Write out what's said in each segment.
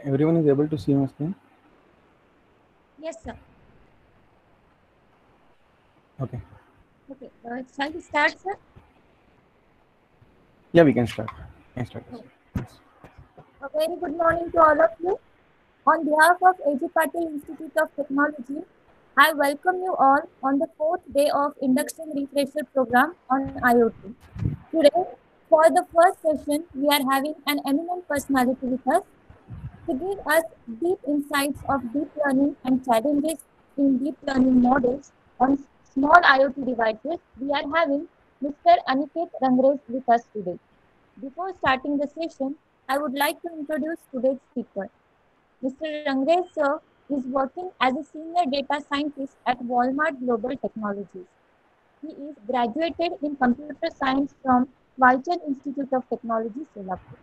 everyone is able to see my screen? Yes, sir. Okay. Okay. Shall we start, sir? Yeah, we can start. Okay. Yes. A very good morning to all of you. On behalf of AG Patil Institute of Technology, I welcome you all on the fourth day of Induction Refresher program on IoT. Today, for the first session, we are having an eminent personality with us to give us deep insights of deep learning and challenges in deep learning models on small IoT devices. We are having Mr. Aniket Rangrej with us today. Before starting the session, I would like to introduce today's speaker. Mr. Rangrej sir is working as a senior data scientist at Walmart Global Technologies. He is graduated in computer science from Walchand Institute of Technology, Solapur.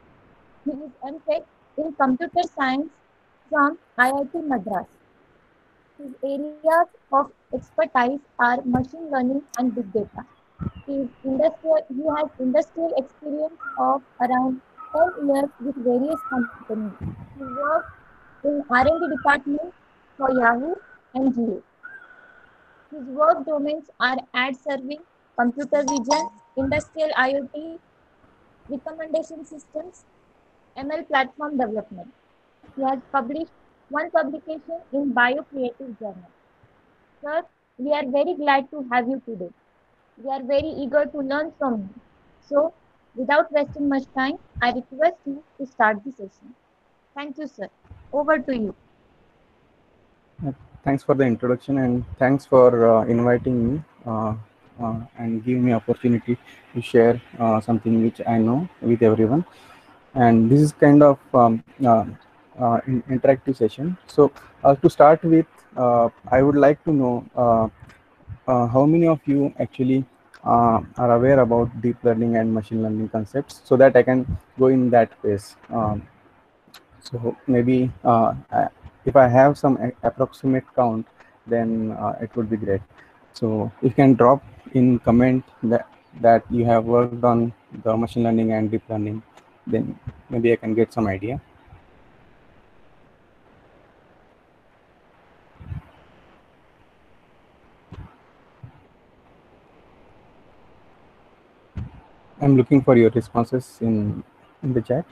He is MTech in computer science from IIT Madras. His areas of expertise are machine learning and big data. He has industrial experience of around 10 years with various companies. He worked in R&D department for Yahoo and Jio. His work domains are ad serving, computer vision, industrial IoT, recommendation systems, ML platform development. He has published one publication in Biocreative Journal. Sir, we are very glad to have you today. We are very eager to learn from you. So, without wasting much time, I request you to start the session. Thank you, sir. Over to you. Thanks for the introduction and thanks for inviting me and giving me opportunity to share something which I know with everyone. And this is kind of interactive session. So to start with, I would like to know how many of you actually are aware about deep learning and machine learning concepts, so that I can go in that pace. So maybe if I have some approximate count, then it would be great. So you can drop in comment that you have worked on the machine learning and deep learning, then maybe I can get some idea. I'm looking for your responses in the chat.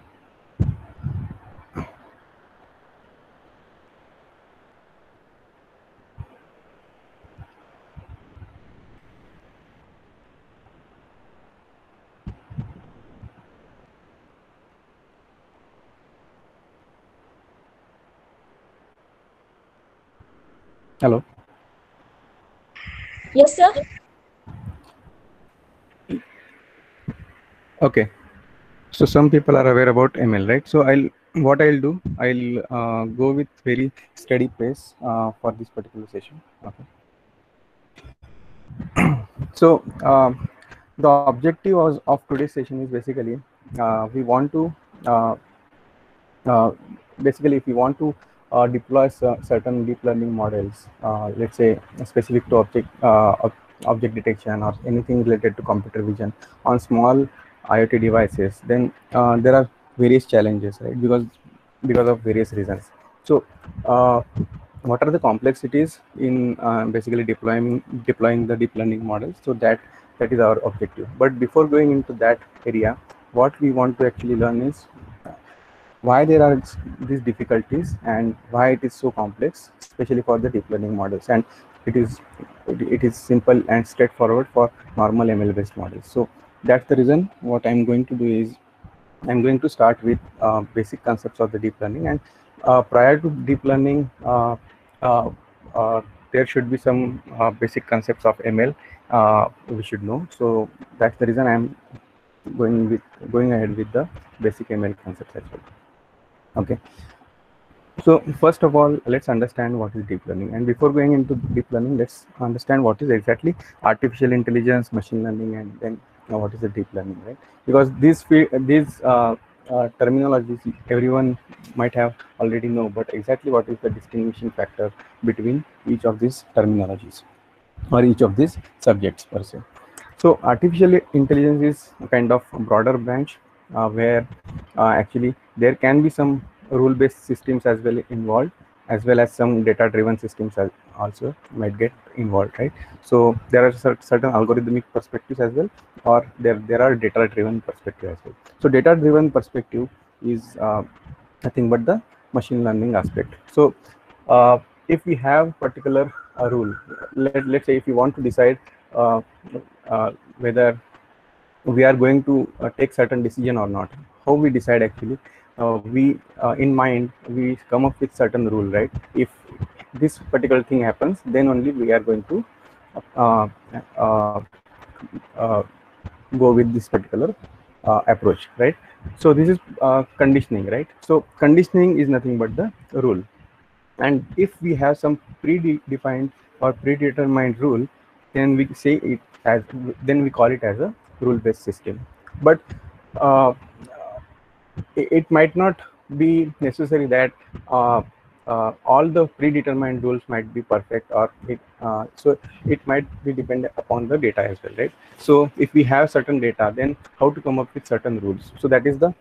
Hello. Yes, sir. Okay. So some people are aware about ML, right? So what I'll do, I'll go with very steady pace for this particular session. Okay. So the objective of today's session is basically we want to uh, uh, basically if we want to deploy certain deep learning models, let's say specific to object detection or anything related to computer vision on small IoT devices, then there are various challenges, right? Because of various reasons. So what are the complexities in basically deploying the deep learning models? So that is our objective. But before going into that area, what we want to actually learn is why there are these difficulties and why it is so complex, especially for the deep learning models. And it is simple and straightforward for normal ML based models. So that's the reason what I'm going to do is I'm going to start with basic concepts of the deep learning. And prior to deep learning, uh, uh, there should be some basic concepts of ML we should know. So that's the reason I'm going ahead with the basic ML concepts as well. Okay. So first of all, let's understand what is deep learning. And before going into deep learning, let's understand what is exactly artificial intelligence, machine learning, and then what is the deep learning, right? Because these terminologies everyone might have already know, but exactly what is the distinguishing factor between each of these terminologies or each of these subjects per se. So artificial intelligence is a kind of broader branch where actually there can be some rule-based systems as well involved, as well as some data-driven systems also might get involved, right? So there are certain algorithmic perspectives as well, or there are data-driven perspective as well. So data-driven perspective is nothing but the machine learning aspect. So if we have particular rule, let's say if you want to decide whether we are going to take certain decision or not, how we decide actually, we in mind we come up with certain rule, right? If this particular thing happens, then only we are going to uh, uh, uh, go with this particular approach, right? So this is conditioning, right? So conditioning is nothing but the rule. And if we have some predefined or predetermined rule, then we say it as, then we call it as a rule based system. But uh, it might not be necessary that all the predetermined rules might be perfect, or so it might be dependent upon the data as well, right? So if we have certain data, then how to come up with certain rules? So that is the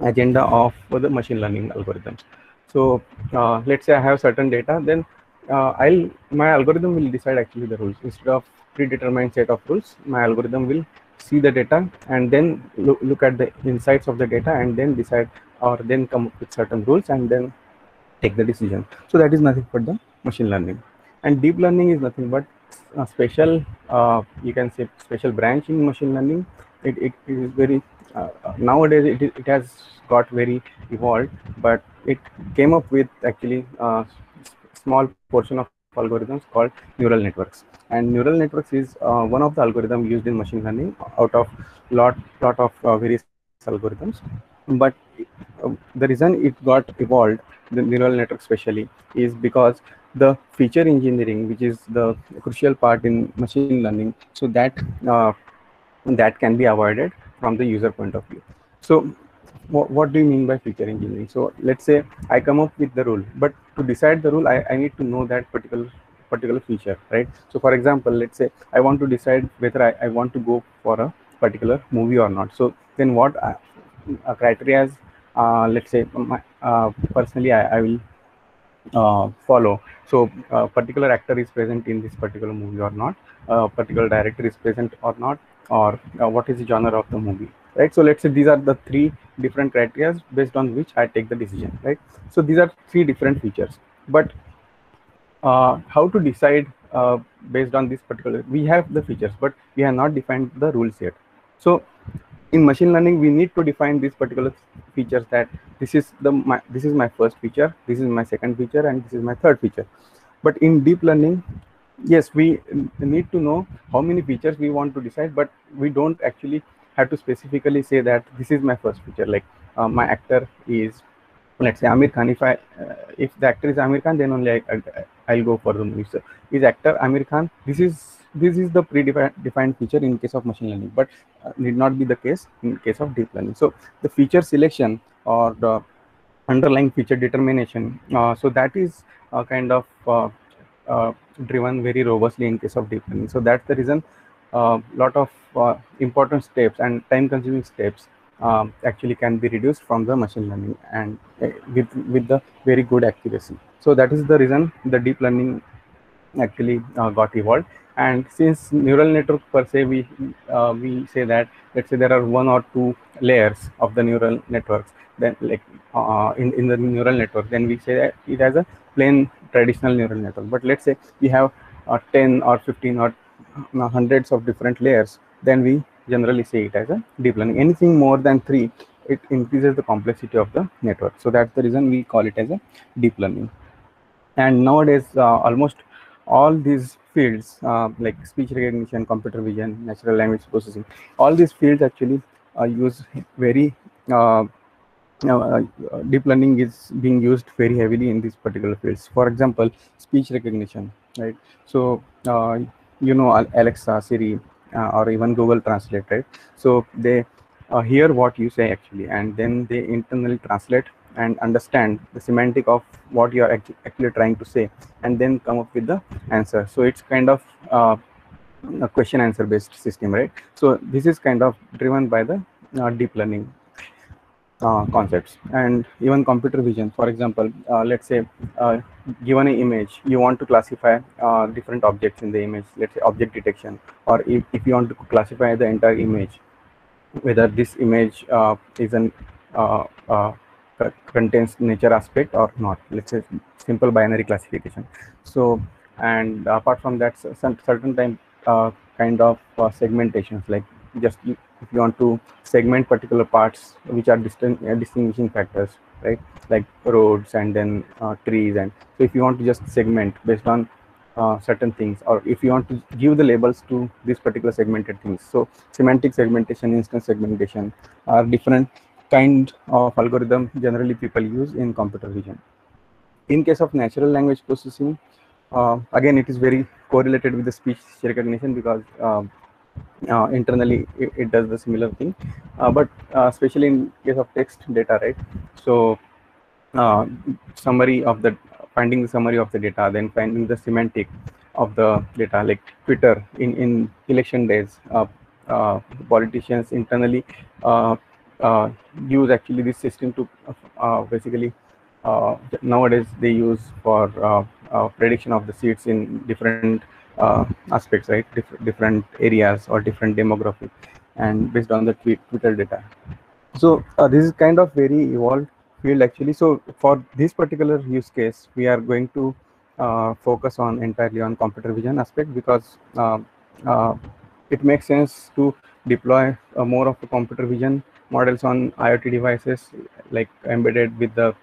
agenda of the machine learning algorithms. So let's say I have certain data, then my algorithm will decide actually the rules. Instead of predetermined set of rules, my algorithm will see the data and then look at the insights of the data and then decide, or then come up with certain rules and then take the decision. So that is nothing but the machine learning. And deep learning is nothing but a special, you can say special branch in machine learning. It is very nowadays it has got very evolved, but it came up with actually small portion of algorithms called neural networks. And neural networks is one of the algorithm used in machine learning out of lot of various algorithms. But the reason it got evolved, the neural network especially, is because the feature engineering, which is the crucial part in machine learning, so that can be avoided from the user point of view. So what do you mean by feature engineering? So let's say I come up with the rule, but to decide the rule, I need to know that particular feature, right? So for example, let's say I want to decide whether I want to go for a particular movie or not. So then what criteria, let's say personally I will follow. So particular actor is present in this particular movie or not, particular director is present or not, or what is the genre of the movie, right? So let's say these are the three different criteria based on which I take the decision, right? So these are three different features. But how to decide based on this particular, we have the features but we have not defined the rules yet. So in machine learning we need to define these particular features, that this is this is my first feature, this is my second feature, and this is my third feature. But in deep learning, yes, we need to know how many features we want to decide, but we don't actually have to specifically say that this is my first feature. Like my actor is, let's say, Amir Khan. If the actor is Amir Khan, then only I'll go for the movie. So is actor Amir Khan? This is the predefined feature in case of machine learning, but need not be the case in case of deep learning. So the feature selection or the underlying feature determination, so that is kind of driven very robustly in case of deep learning. So that's the reason lot of important steps and time consuming steps actually can be reduced from the machine learning, and with the very good accuracy. So that is the reason the deep learning actually got evolved. And since neural network per se, we say that, let's say there are one or two layers of the neural networks, then like in the neural network, then we say that it has a plain traditional neural network. But let's say we have 10 or 15 or hundreds of different layers, then we generally say it as a deep learning. Anything more than 3, it increases the complexity of the network. So that's the reason we call it as a deep learning. And nowadays almost all these fields like speech recognition, computer vision, natural language processing, all these fields actually use very deep learning is being used very heavily in these particular fields. For example, speech recognition, right? So Alexa, Siri, or even Google Translate, right? So they hear what you say actually, and then they internally translate and understand the semantic of what you are actually trying to say, and then come up with the answer. So it's kind of a question answer based system, right? So this is kind of driven by the deep learning. concepts. And even computer vision, for example, let's say given an image, you want to classify different objects in the image, let's say object detection, or if you want to classify the entire image, whether this image is an uh, uh, contains nature aspect or not, let's say simple binary classification. So, and apart from that, some certain kind of segmentations, like just if you want to segment particular parts which are distinguishing factors, right, like roads and then trees. And so if you want to just segment based on certain things, or if you want to give the labels to these particular segmented things, so semantic segmentation, instance segmentation are different kind of algorithm generally people use in computer vision. In case of natural language processing, again it is very correlated with the speech recognition, because internally it does the similar thing, but especially in case of text data, right? So uh, summary of the finding the summary of the data, then finding the semantic of the data, like Twitter in election days, politicians internally uh, uh, use actually this system to basically nowadays they use for prediction of the seats in different aspects, right? Different areas or different demographic, and based on the Twitter data. So this is kind of very evolved field actually. So for this particular use case, we are going to focus on entirely on computer vision aspect, because uh, it makes sense to deploy more of the computer vision models on IoT devices, like embedded with the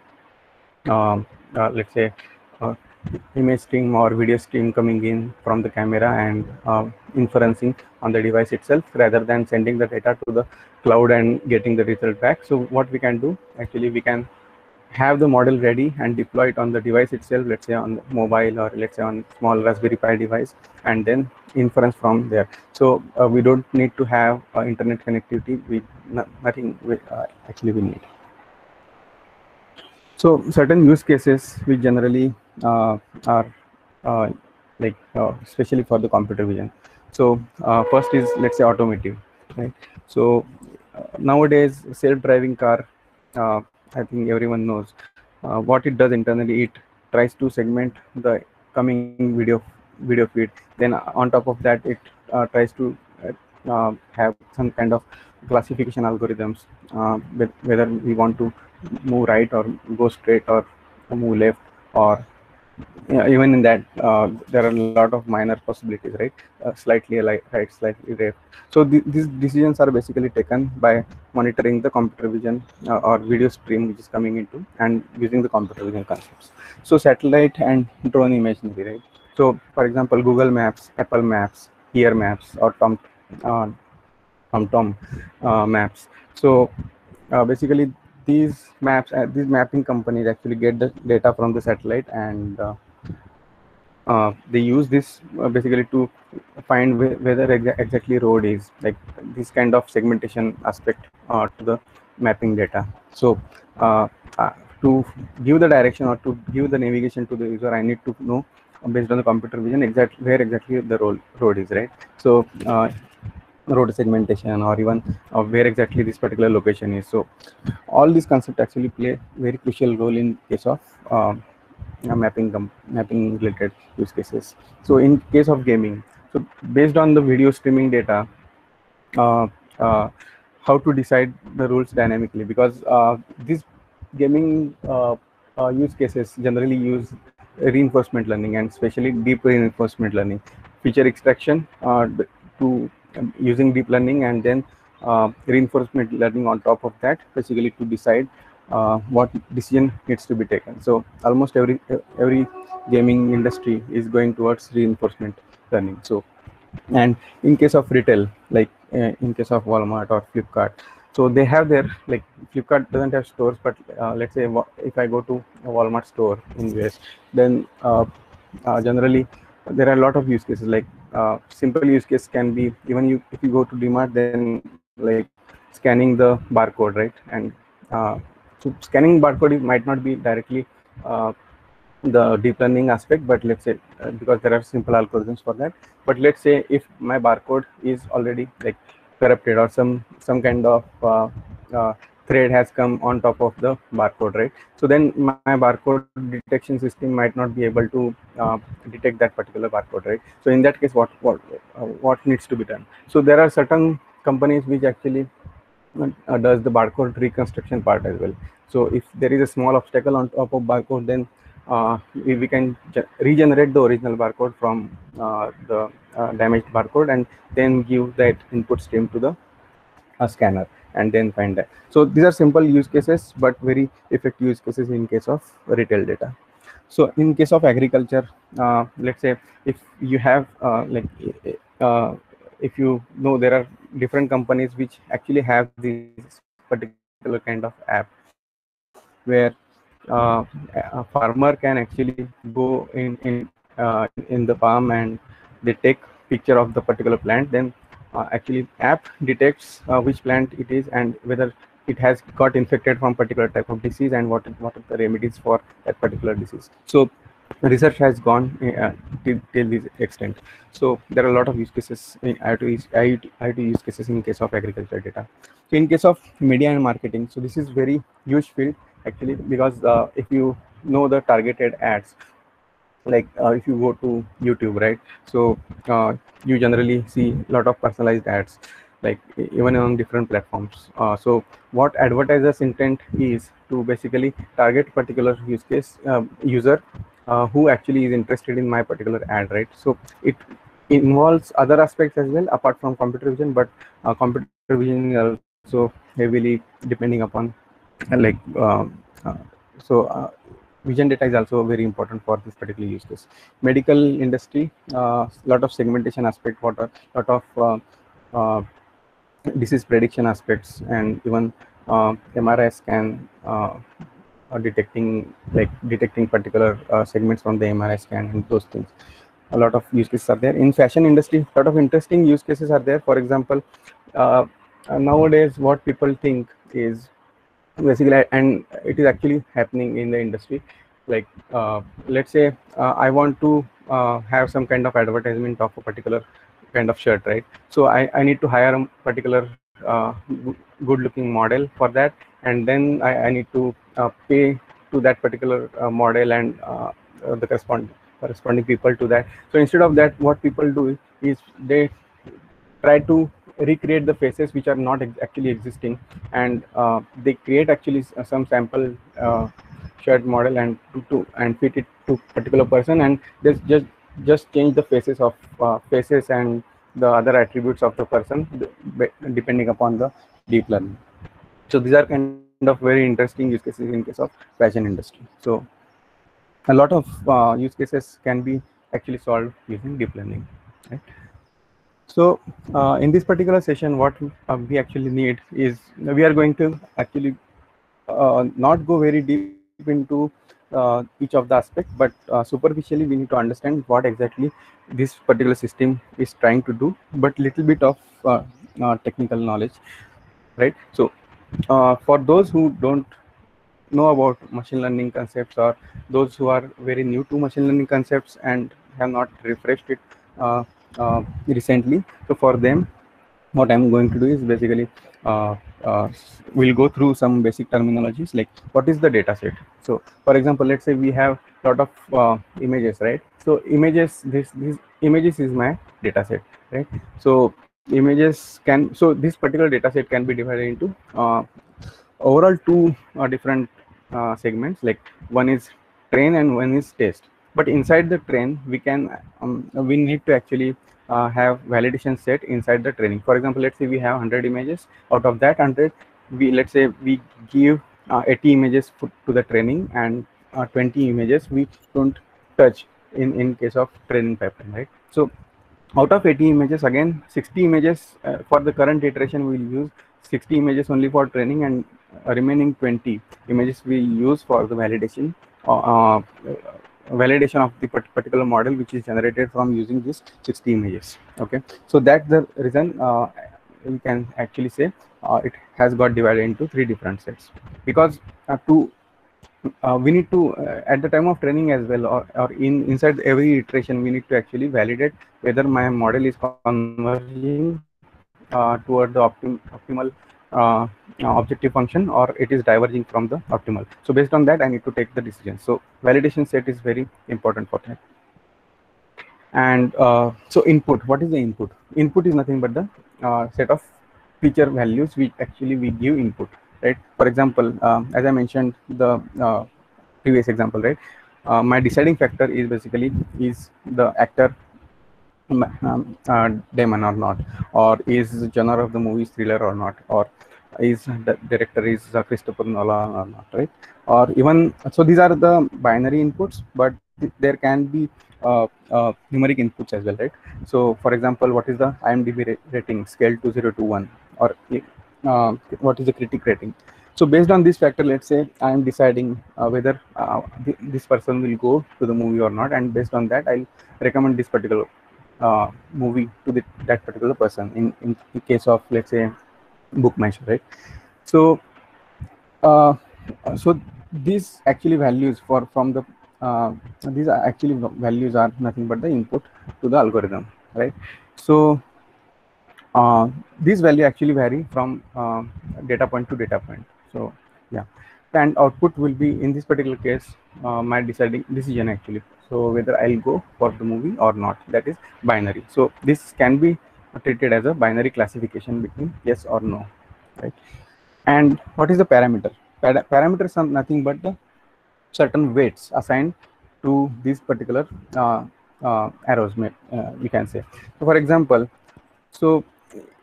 let's say uh, image stream or video stream coming in from the camera, and inferencing on the device itself, rather than sending the data to the cloud and getting the result back. So what we can do actually, we can have the model ready and deploy it on the device itself, let's say on the mobile, or let's say on small Raspberry Pi device, and then inference from there. So we don't need to have internet connectivity. We nothing actually we need. So certain use cases we generally are uh, especially for the computer vision. So first is, let's say, automotive, right? So nowadays self-driving car, I think everyone knows what it does internally. It tries to segment the coming video feed. Then on top of that, it tries to have some kind of classification algorithms, whether we want to move right or go straight or move left, or even in that there are a lot of minor possibilities, right? Slightly right, slightly left. So these decisions are basically taken by monitoring the computer vision or video stream which is coming into, and using the computer vision concepts. So satellite and drone imagery, right? So for example, Google Maps, Apple Maps, Here Maps, or uh, TomTom maps. So basically these mapping companies actually get the data from the satellite, and they use this basically to find whether exactly road is, like this kind of segmentation aspect to the mapping data. So uh, uh, to give the direction or to give the navigation to the user, I need to know based on the computer vision exactly where exactly the road is, right? So road segmentation, or even where exactly this particular location is. So all these concepts actually play very crucial role in case of mapping related use cases. So in case of gaming, so based on the video streaming data, uh, uh, how to decide the rules dynamically, because these gaming use cases generally use reinforcement learning, and especially deep reinforcement learning, feature extraction to using deep learning, and then reinforcement learning on top of that, basically to decide what decision needs to be taken. So almost every gaming industry is going towards reinforcement learning. So, and in case of retail, like in case of Walmart or Flipkart, so they have their, like, Flipkart doesn't have stores, but let's say if I go to a Walmart store in US, then generally there are a lot of use cases. Like simple use case can be, even you if you go to DMart, then like scanning the barcode, right? And so scanning barcode might not be directly the deep learning aspect, but let's say because there are simple algorithms for that. But let's say if my barcode is already like corrupted, or some kind of thread has come on top of the barcode, right? So then my barcode detection system might not be able to detect that particular barcode, right? So in that case, what needs to be done? So there are certain companies which actually does the barcode reconstruction part as well. So if there is a small obstacle on top of barcode, then we can regenerate the original barcode from the damaged barcode, and then give that input stream to the scanner, and then find that. So these are simple use cases, but very effective use cases in case of retail data. So in case of agriculture, let's say if you have uh, if you know, there are different companies which actually have this particular kind of app, where a farmer can actually go in the farm, and they take picture of the particular plant. Then actually app detects which plant it is, and whether it has got infected from particular type of disease, and what are the remedies for that particular disease. So research has gone till this extent. So there are a lot of use cases in IoT use cases in case of agriculture data. So in case of media and marketing, so this is very huge field actually, because if you know the targeted ads, like if you go to YouTube, right? So you generally see a lot of personalized ads, like even on different platforms. So what advertisers intent is to basically target particular use case user who actually is interested in my particular ad, right? So it involves other aspects as well apart from computer vision, but computer vision is also heavily depending upon like so vision data is also very important for this particular use case. Medical industry, lot of segmentation aspect, lot of disease prediction aspects, and even MRI scan detecting particular segments from the MRI scan, and those things. A lot of use cases are there. In fashion industry, a lot of interesting use cases are there. For example, uh, nowadays what people think is basically, and it is actually happening in the industry, like let's say I want to have some kind of advertisement of a particular kind of shirt, right? So I need to hire a particular good looking model for that, and then I need to pay to that particular model, and the corresponding people to that. So instead of that, what people do is they try to recreate the faces which are not actually existing, and they create actually some sample shirt model, and and fit it to particular person, and just change the faces of faces and the other attributes of the person depending upon the deep learning. So these are kind of very interesting use cases in case of fashion industry. So a lot of use cases can be actually solved using deep learning, right? So in this particular session, what we actually need is, we are going to actually not go very deep into each of the aspects, but superficially we need to understand what exactly this particular system is trying to do, but little bit of technical knowledge, right? So for those who don't know about machine learning concepts, or those who are very new to machine learning concepts and have not refreshed it recently, so for them what I'm going to do is basically we'll go through some basic terminologies, like what is the data set. So for example, let's say we have a lot of images, right? So images, these images is my data set, right? So images can, so this particular data set can be divided into overall two different segments, like one is train and one is test. But inside the train, we need to actually have validation set inside the training. For example, let's say we have 100 images. Out of that 100, let's say we give 80 images put to the training, and 20 images we don't touch in case of training pipeline, right? So out of 80 images, again 60 images for the current iteration we will use 60 images only for training, and remaining 20 images we use for the validation of the particular model which is generated from using this 60 images. Okay, so that's the reason we can actually say it has got divided into three different sets, because we need to at the time of training as well, or inside every iteration, we need to actually validate whether my model is converging toward the optimal objective function or it is diverging from the optimal. So based on that, I need to take the decision. So validation set is very important for that. And so input, what is the input? Input is nothing but the set of feature values which actually we give input, right? For example, as I mentioned the previous example, right? My deciding factor is basically is the actor demon or not, or is the genre of the movie thriller or not, or is the director is Christopher Nolan or not, right? Or even so, these are the binary inputs, but there can be numeric inputs as well, right? So, for example, what is the IMDb rating scale 2021, or what is the critic rating? So, based on this factor, let's say I am deciding whether this person will go to the movie or not, and based on that, I'll recommend this particular movie to that particular person. In case of, let's say, Bookmyshow, right? So so these actually values from the these are actually values are nothing but the input to the algorithm, right? So these value actually vary from data point to data point. So yeah, and output will be, in this particular case, my deciding decision actually. So whether I'll go for the movie or not, that is binary. So this can be treated as a binary classification between yes or no, right? And what is the parameter? Parameters are nothing but the certain weights assigned to these particular arrows, you can say. So for example, so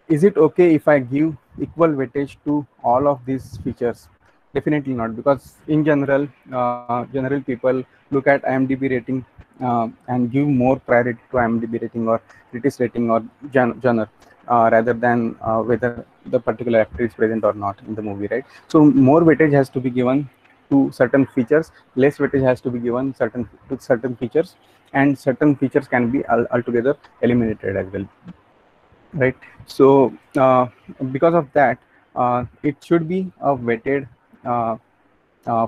is it okay if I give equal weightage to all of these features? Definitely not, because in general, general people look at IMDb rating and give more priority to IMDb rating or critics rating or genre rather than whether the particular actor is present or not in the movie, right? So more weightage has to be given to certain features, less weightage has to be given to certain features, and certain features can be altogether eliminated as well, right? So because of that, it should be a weighted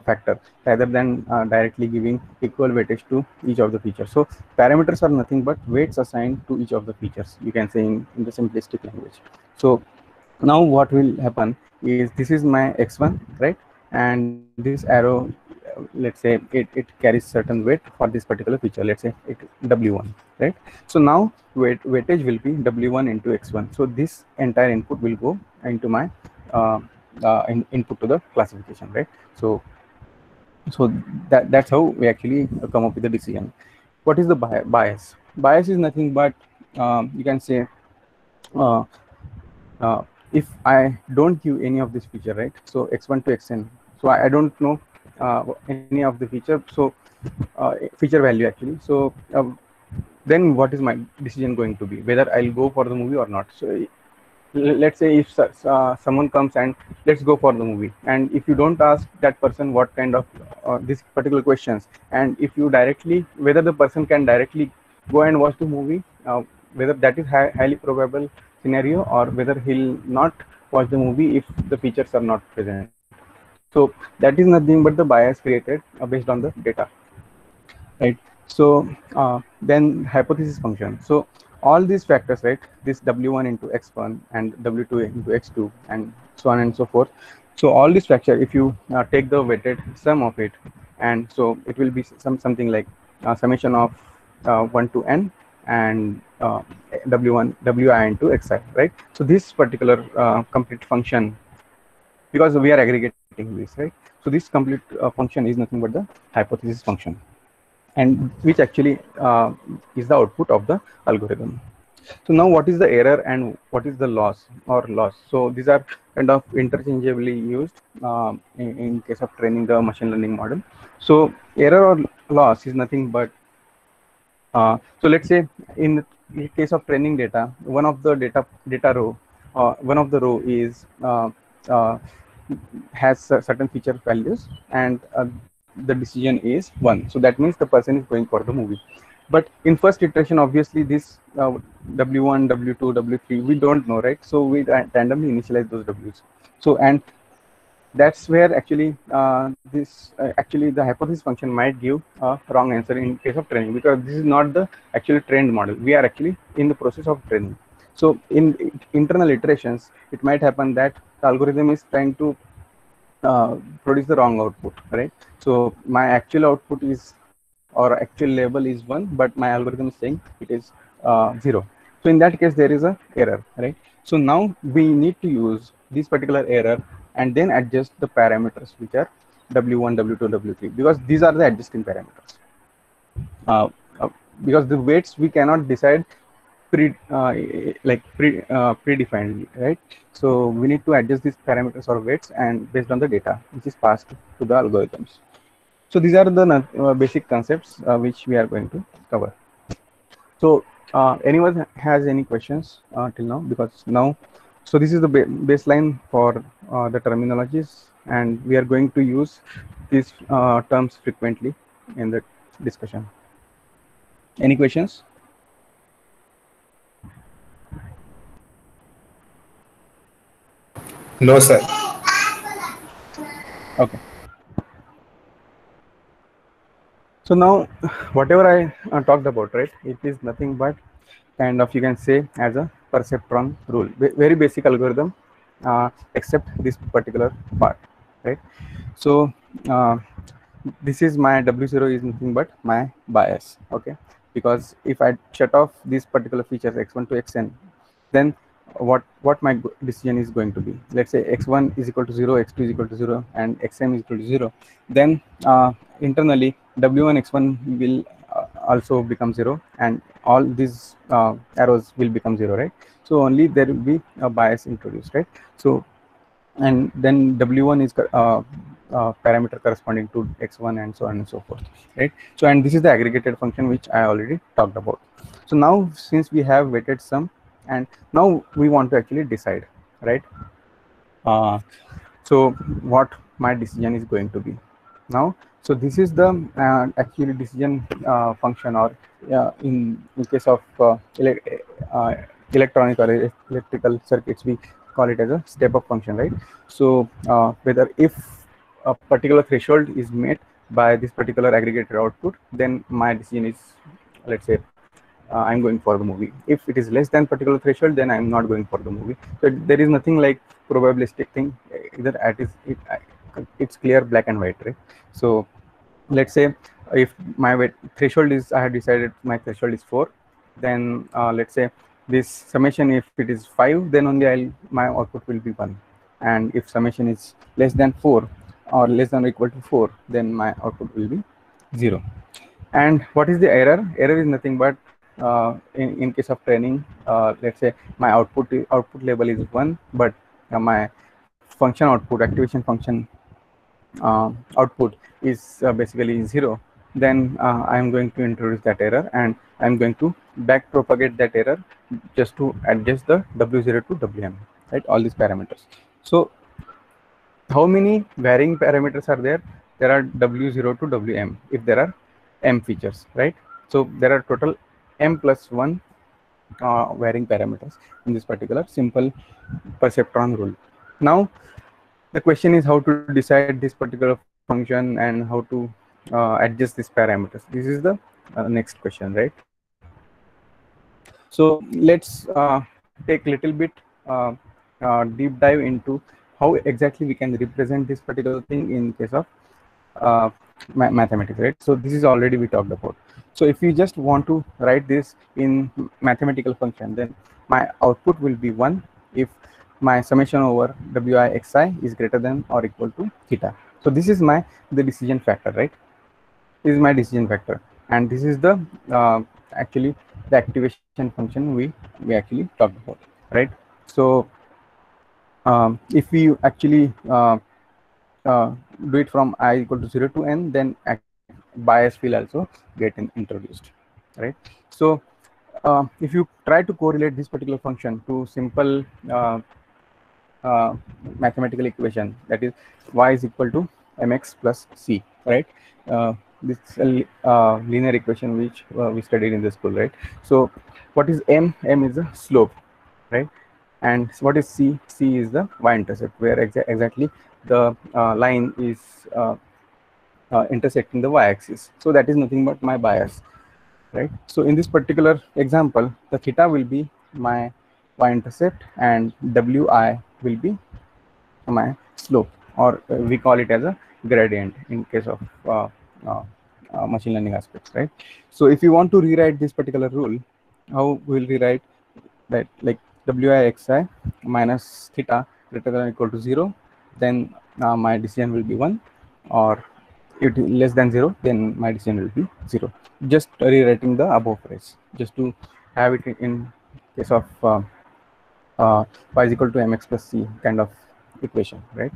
factor rather than directly giving equal weightage to each of the features. So parameters are nothing but weights assigned to each of the features, you can say in the simplistic language. So now what will happen is, this is my x1, right? And this arrow, let's say it carries certain weight for this particular feature, let's say it w1, right? So now weightage will be w1 into x1. So this entire input will go into my input to the classification, right? So that's how we actually come up with the decision. What is the bias? Bias is nothing but you can say uh, if I don't give any of this feature, right? So x1 to xn, so I don't know any of the feature, so feature value actually. So then what is my decision going to be, whether I'll go for the movie or not? So let's say if someone comes and let's go for the movie, and if you don't ask that person what kind of this particular questions, and if you directly, whether the person can directly go and watch the movie, whether that is highly probable scenario, or whether he'll not watch the movie if the features are not present. So that is nothing but the bias created based on the data, right? So then hypothesis function. So all these factors, right, this w1 into x1 and w2 into x2 and so on and so forth. So all these factors, if you take the weighted sum of it, and so it will be something like summation of 1 to n and w1 wi into xi, right? So this particular complete function, because we are aggregating this, right? So this complete function is nothing but the hypothesis function, and which actually is the output of the algorithm. So now what is the error and what is the loss or loss? So these are kind of interchangeably used in case of training the machine learning model. So error or loss is nothing but, so let's say in the case of training data, one of the data row, one of the row is uh, has certain feature values, and the decision is 1. So that means the person is going for the movie. But in first iteration, obviously this w1, w2, w3 we don't know, right? So we randomly initialize those w's. So and that's where actually actually the hypothesis function might give a wrong answer in case of training, because this is not the actually trained model. We are actually in the process of training. So in internal iterations, it might happen that the algorithm is trying to produce the wrong output, right? So my actual output is, or actual label is 1, but my algorithm is saying it is 0. So in that case, there is a error, right? So now we need to use this particular error and then adjust the parameters, which are W1, W2, W3, because these are the adjusting parameters. Uh, uh, because the weights we cannot decide predefined, right? So we need to adjust these parameters or weights and based on the data which is passed to the algorithms. So these are the basic concepts which we are going to cover. So anyone has any questions till now? Because now, so this is the baseline for the terminologies, and we are going to use these terms frequently in the discussion. Any questions? No, sir. Okay. So now, whatever I talked about, right, it is nothing but kind of, you can say, as a perceptron rule, very basic algorithm, except this particular part, right? So this is my W0 is nothing but my bias, okay? Because if I shut off these particular features x1 to xn, then what my decision is going to be. Let's say x1 is equal to 0, x2 is equal to 0, and xm is equal to 0. Then internally w1 x1 will also become 0, and all these arrows will become 0, right? So only there will be a bias introduced, right? So and then w1 is parameter corresponding to x1 and so on and so forth, right? So and this is the aggregated function which I already talked about. So now since we have weighted sum, and now we want to actually decide, right? So what my decision is going to be now. So this is the actually decision function, or in case of electronic or electrical circuits, we call it as a step up function, right? So whether if a particular threshold is met by this particular aggregated output, then my decision is, let's say, I'm going for the movie. If it is less than particular threshold, then I'm not going for the movie. So there is nothing like probabilistic thing. Either it's clear, black and white, right? So let's say if my threshold is, I have decided my threshold is 4, then let's say this summation, if it is 5, then only my output will be 1. And if summation is less than 4 or less than or equal to 4, then my output will be 0. And what is the error? Error is nothing but in case of training, let's say my output label is 1, but my function output, activation function output is basically 0. Then I am going to introduce that error, and I am going to back propagate that error just to adjust the W0 to Wm, right? All these parameters. So how many varying parameters are there? There are W0 to Wm if there are m features, right? So there are total m plus 1 varying parameters in this particular simple perceptron rule. Now the question is how to decide this particular function and how to adjust these parameters. This is the next question, right? So let's take a little bit deep dive into how exactly we can represent this particular thing in case of mathematics, right? So this is already we talked about. So if you just want to write this in mathematical function, then my output will be 1 if my summation over wi xi is greater than or equal to theta. So this is the decision factor, right? This is my decision factor, and this is the actually the activation function we actually talked about, right? So if we actually do it from I equal to 0 to n, then bias will also get introduced, right? So if you try to correlate this particular function to simple mathematical equation, that is y is equal to mx plus c, right? This is a linear equation which we studied in the school, right? So what is m? M is the slope, right? And what is c? C is the y-intercept, where exactly the line is intersecting the y-axis. So that is nothing but my bias, right? So in this particular example, the theta will be my y-intercept, and wi will be my slope, or we call it as a gradient in case of uh, machine learning aspects, right? So if you want to rewrite this particular rule, how we'll rewrite that, like wixi minus theta greater than or equal to 0, then my decision will be 1, or it is less than 0, then my decision will be 0. Just rewriting the above phrase just to have it in case of y is equal to mx plus c kind of equation, right?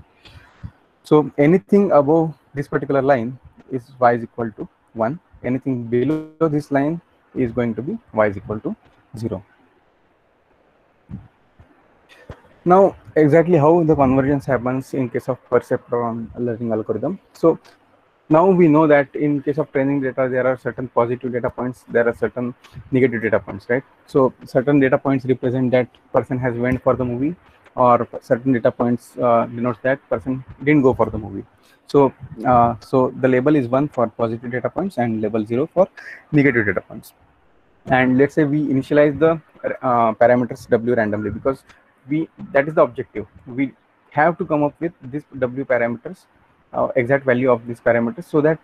So anything above this particular line is y is equal to 1. Anything below this line is going to be y is equal to 0. Now, exactly how the convergence happens in case of perceptron learning algorithm. So now we know that in case of training data, there are certain positive data points, there are certain negative data points, right? So certain data points represent that person has went for the movie, or certain data points denotes that person didn't go for the movie. So so the label is 1 for positive data points and label 0 for negative data points. And let's say we initialize the parameters w randomly, because that is the objective. We have to come up with this w parameters, exact value of these parameters, so that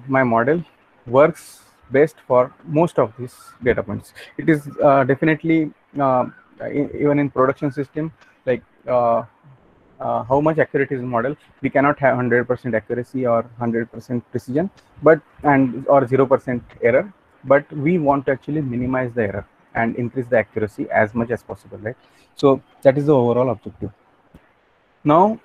my model works best for most of these data points. It is definitely even in production system, like how much accurate is the model. We cannot have 100% accuracy or 100% precision, but and or 0% error, but we want to actually minimize the error and increase the accuracy as much as possible, right? So that is the overall objective. Now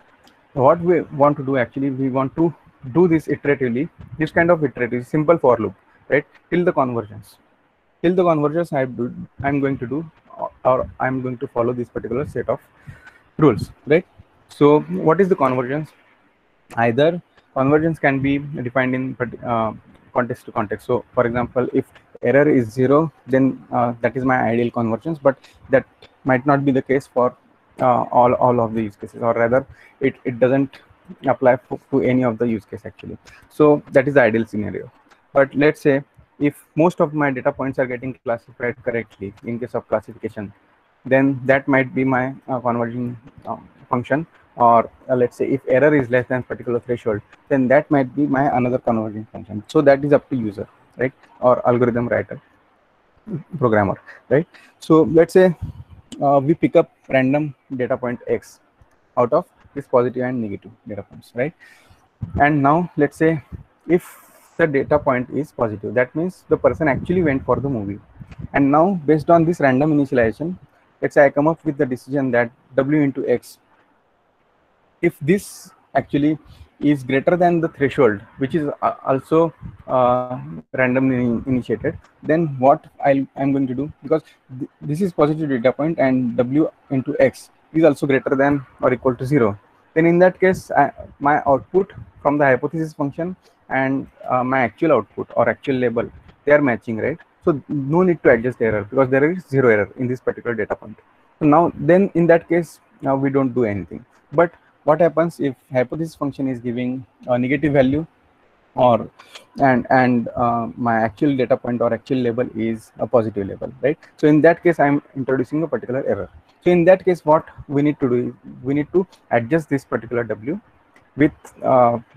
what we want to do, actually we want to do this iteratively, this kind of iterative simple for loop, right? Till the convergence. Till the convergence I'm going to do, or I'm going to follow this particular set of rules, right? So what is the convergence? Either convergence can be defined in context to context. So for example, if error is 0, then that is my ideal convergence, but that might not be the case for all of the use cases, or rather it doesn't apply to any of the use case actually. So that is the ideal scenario. But let's say if most of my data points are getting classified correctly in case of classification, then that might be my converging function. Or let's say if error is less than particular threshold, then that might be my another converging function. So that is up to user, right? Or algorithm writer, programmer, right? So let's say we pick up random data point x out of this positive and negative data points, right? And now let's say if the data point is positive, that means the person actually went for the movie. And now based on this random initialization, let's say I come up with the decision that w into x, if this actually is greater than the threshold, which is also randomly initiated, then what I'm going to do, because this is positive data point and w into x is also greater than or equal to 0, then in that case my output from the hypothesis function and my actual output or actual label, they are matching, right? So no need to adjust the error, because there is 0 error in this particular data point. So now then in that case, now we don't do anything. But what happens if hypothesis function is giving a negative value, or and my actual data point or actual label is a positive label, right? So in that case I'm introducing a particular error. So in that case what we need to do is we need to adjust this particular w with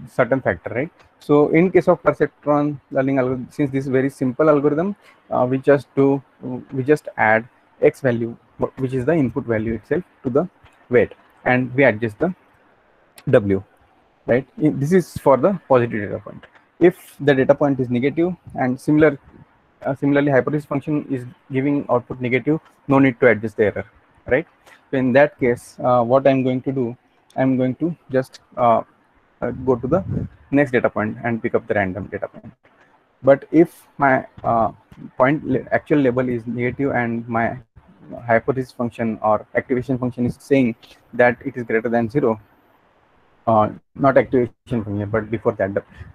certain factor, right? So in case of perceptron learning algorithm, since this is very simple algorithm, we just add x value, which is the input value itself, to the weight, and we adjust the w, right? This is for the positive data point. If the data point is negative and similarly hypothesis function is giving output negative, no need to adjust the error, right? So in that case what I'm going to do, I'm going to just go to the next data point and pick up the random data point. But if my actual label is negative and my hypothesis function or activation function is saying that it is greater than 0, not activation function, but before that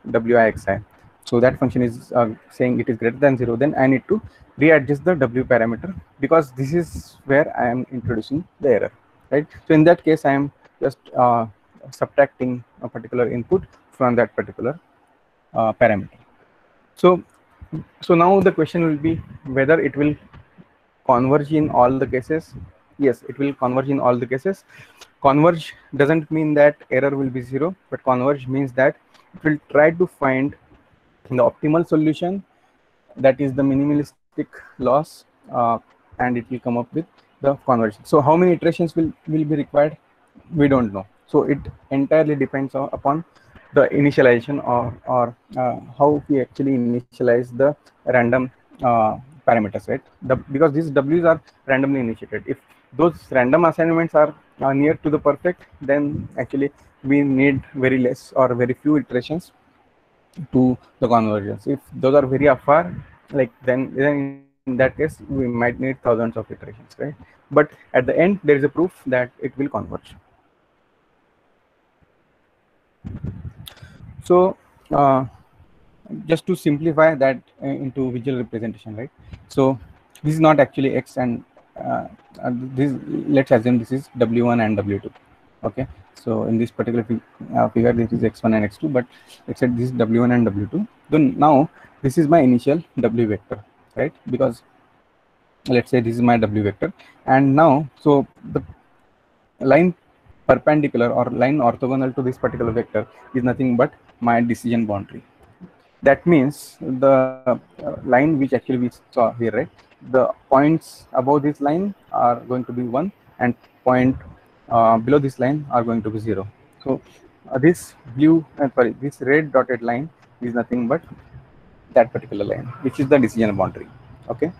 wixi, so that function is saying it is greater than 0, then I need to readjust the w parameter, because this is where I am introducing the error, right? So in that case I am just subtracting a particular input from that particular parameter. So now the question will be whether it will converge in all the cases? Yes, it will converge in all the cases. Converge doesn't mean that error will be zero, but converge means that it will try to find the optimal solution, that is the minimalistic loss, and it will come up with the conversion. So how many iterations will be required? We don't know. So it entirely depends upon the initialization, or how we actually initialize the random parameters, right? Because these w's are randomly initiated. If those random assignments are near to the perfect, then actually we need very less or very few iterations to the conversions. If those are very afar, like then in that case we might need thousands of iterations, right? But at the end there is a proof that it will converge. So just to simplify that into visual representation, right? So this is not actually x, and this, let's assume this is w1 and w2. Okay, so in this particular figure this is x1 and x2, but let's say this is w1 and w2. Then now this is my initial w vector, right? Because let's say this is my w vector, and now so the line perpendicular or line orthogonal to this particular vector is nothing but my decision boundary. That means the line which actually we saw here, right? The points above this line are going to be 1, and point below this line are going to be 0. So this blue, this red dotted line is nothing but that particular line, which is the decision boundary. Okay,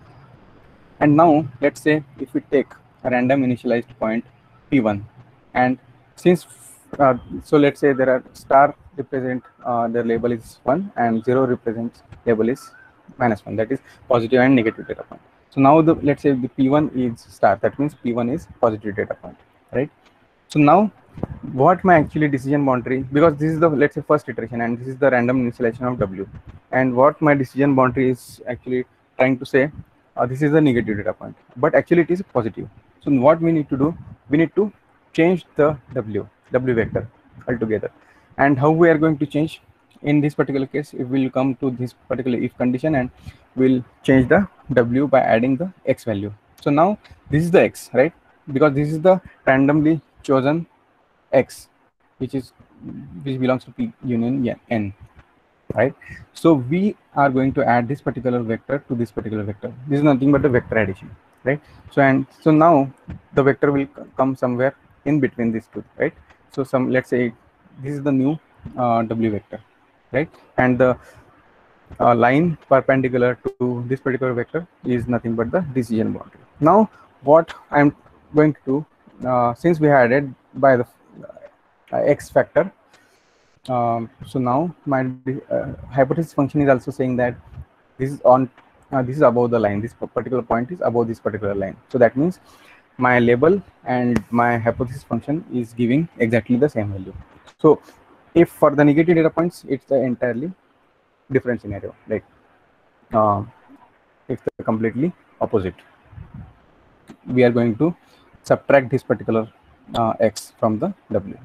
and now let's say if we take a random initialized point p1, and since so let's say there are star represent the label is 1, and 0 represents label is -1, that is positive and negative data point. So now the, let's say the p1 is star, that means p1 is positive data point, right? So now what my actually decision boundary, because this is the, let's say, first iteration, and this is the random initialization of w, and what my decision boundary is actually trying to say, this is a negative data point, but actually it is positive. So what we need to do, we need to change the w vector altogether. And how we are going to change? In this particular case, if we'll come to this particular if condition, and we'll change the w by adding the x value. So now this is the x, right? Because this is the randomly chosen x, which belongs to p union n, right? So we are going to add this particular vector to this particular vector. This is nothing but the vector addition, right? So now the vector will come somewhere in between these two, right? So let's say this is the new w vector, right? And the line perpendicular to this particular vector is nothing but the decision boundary. Now what I'm going to do, since we had added by the x factor, so now my hypothesis function is also saying that this is on this is above the line, this particular point is above this particular line. So that means my label and my hypothesis function is giving exactly the same value. So if for the negative data points, it's the entirely different scenario, like it's the completely opposite. We are going to subtract this particular x from the w.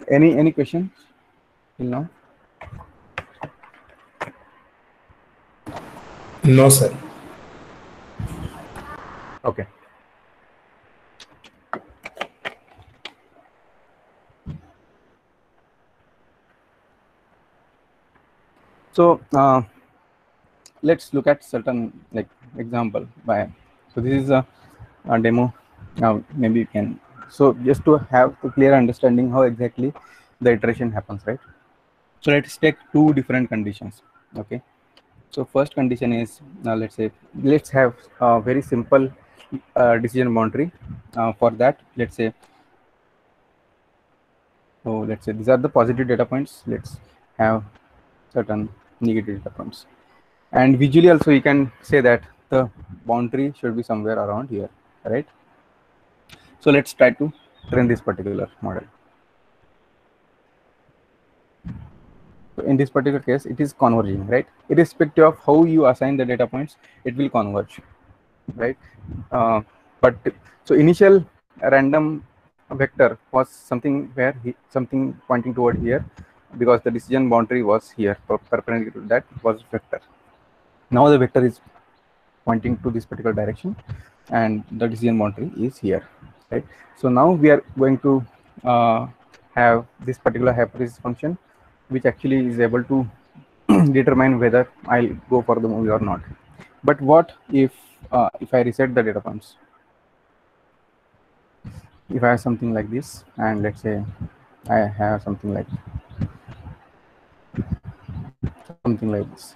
Any questions till now? No, sir. Okay. So let's look at certain like example by. So this is a demo. Now maybe you can. So just to have a clear understanding how exactly the iteration happens, right? So let's take two different conditions. Okay. So first condition is, let's say, let's have a very simple decision boundary. For that, let's say, so let's say these are the positive data points. Let's have certain negative data points. And visually also you can say that the boundary should be somewhere around here, right? So let's try to train this particular model. So in this particular case, it is converging, right? Irrespective of how you assign the data points, it will converge, right? But so initial random vector was something where something pointing toward here, because the decision boundary was here, perpendicular to that was vector. Now the vector is pointing to this particular direction, and the decision boundary is here, right? So now we are going to have this particular hypothesis function, which actually is able to determine whether I'll go for the movie or not. But what if I reset the data points? If I have something like this, and let's say I have something like this.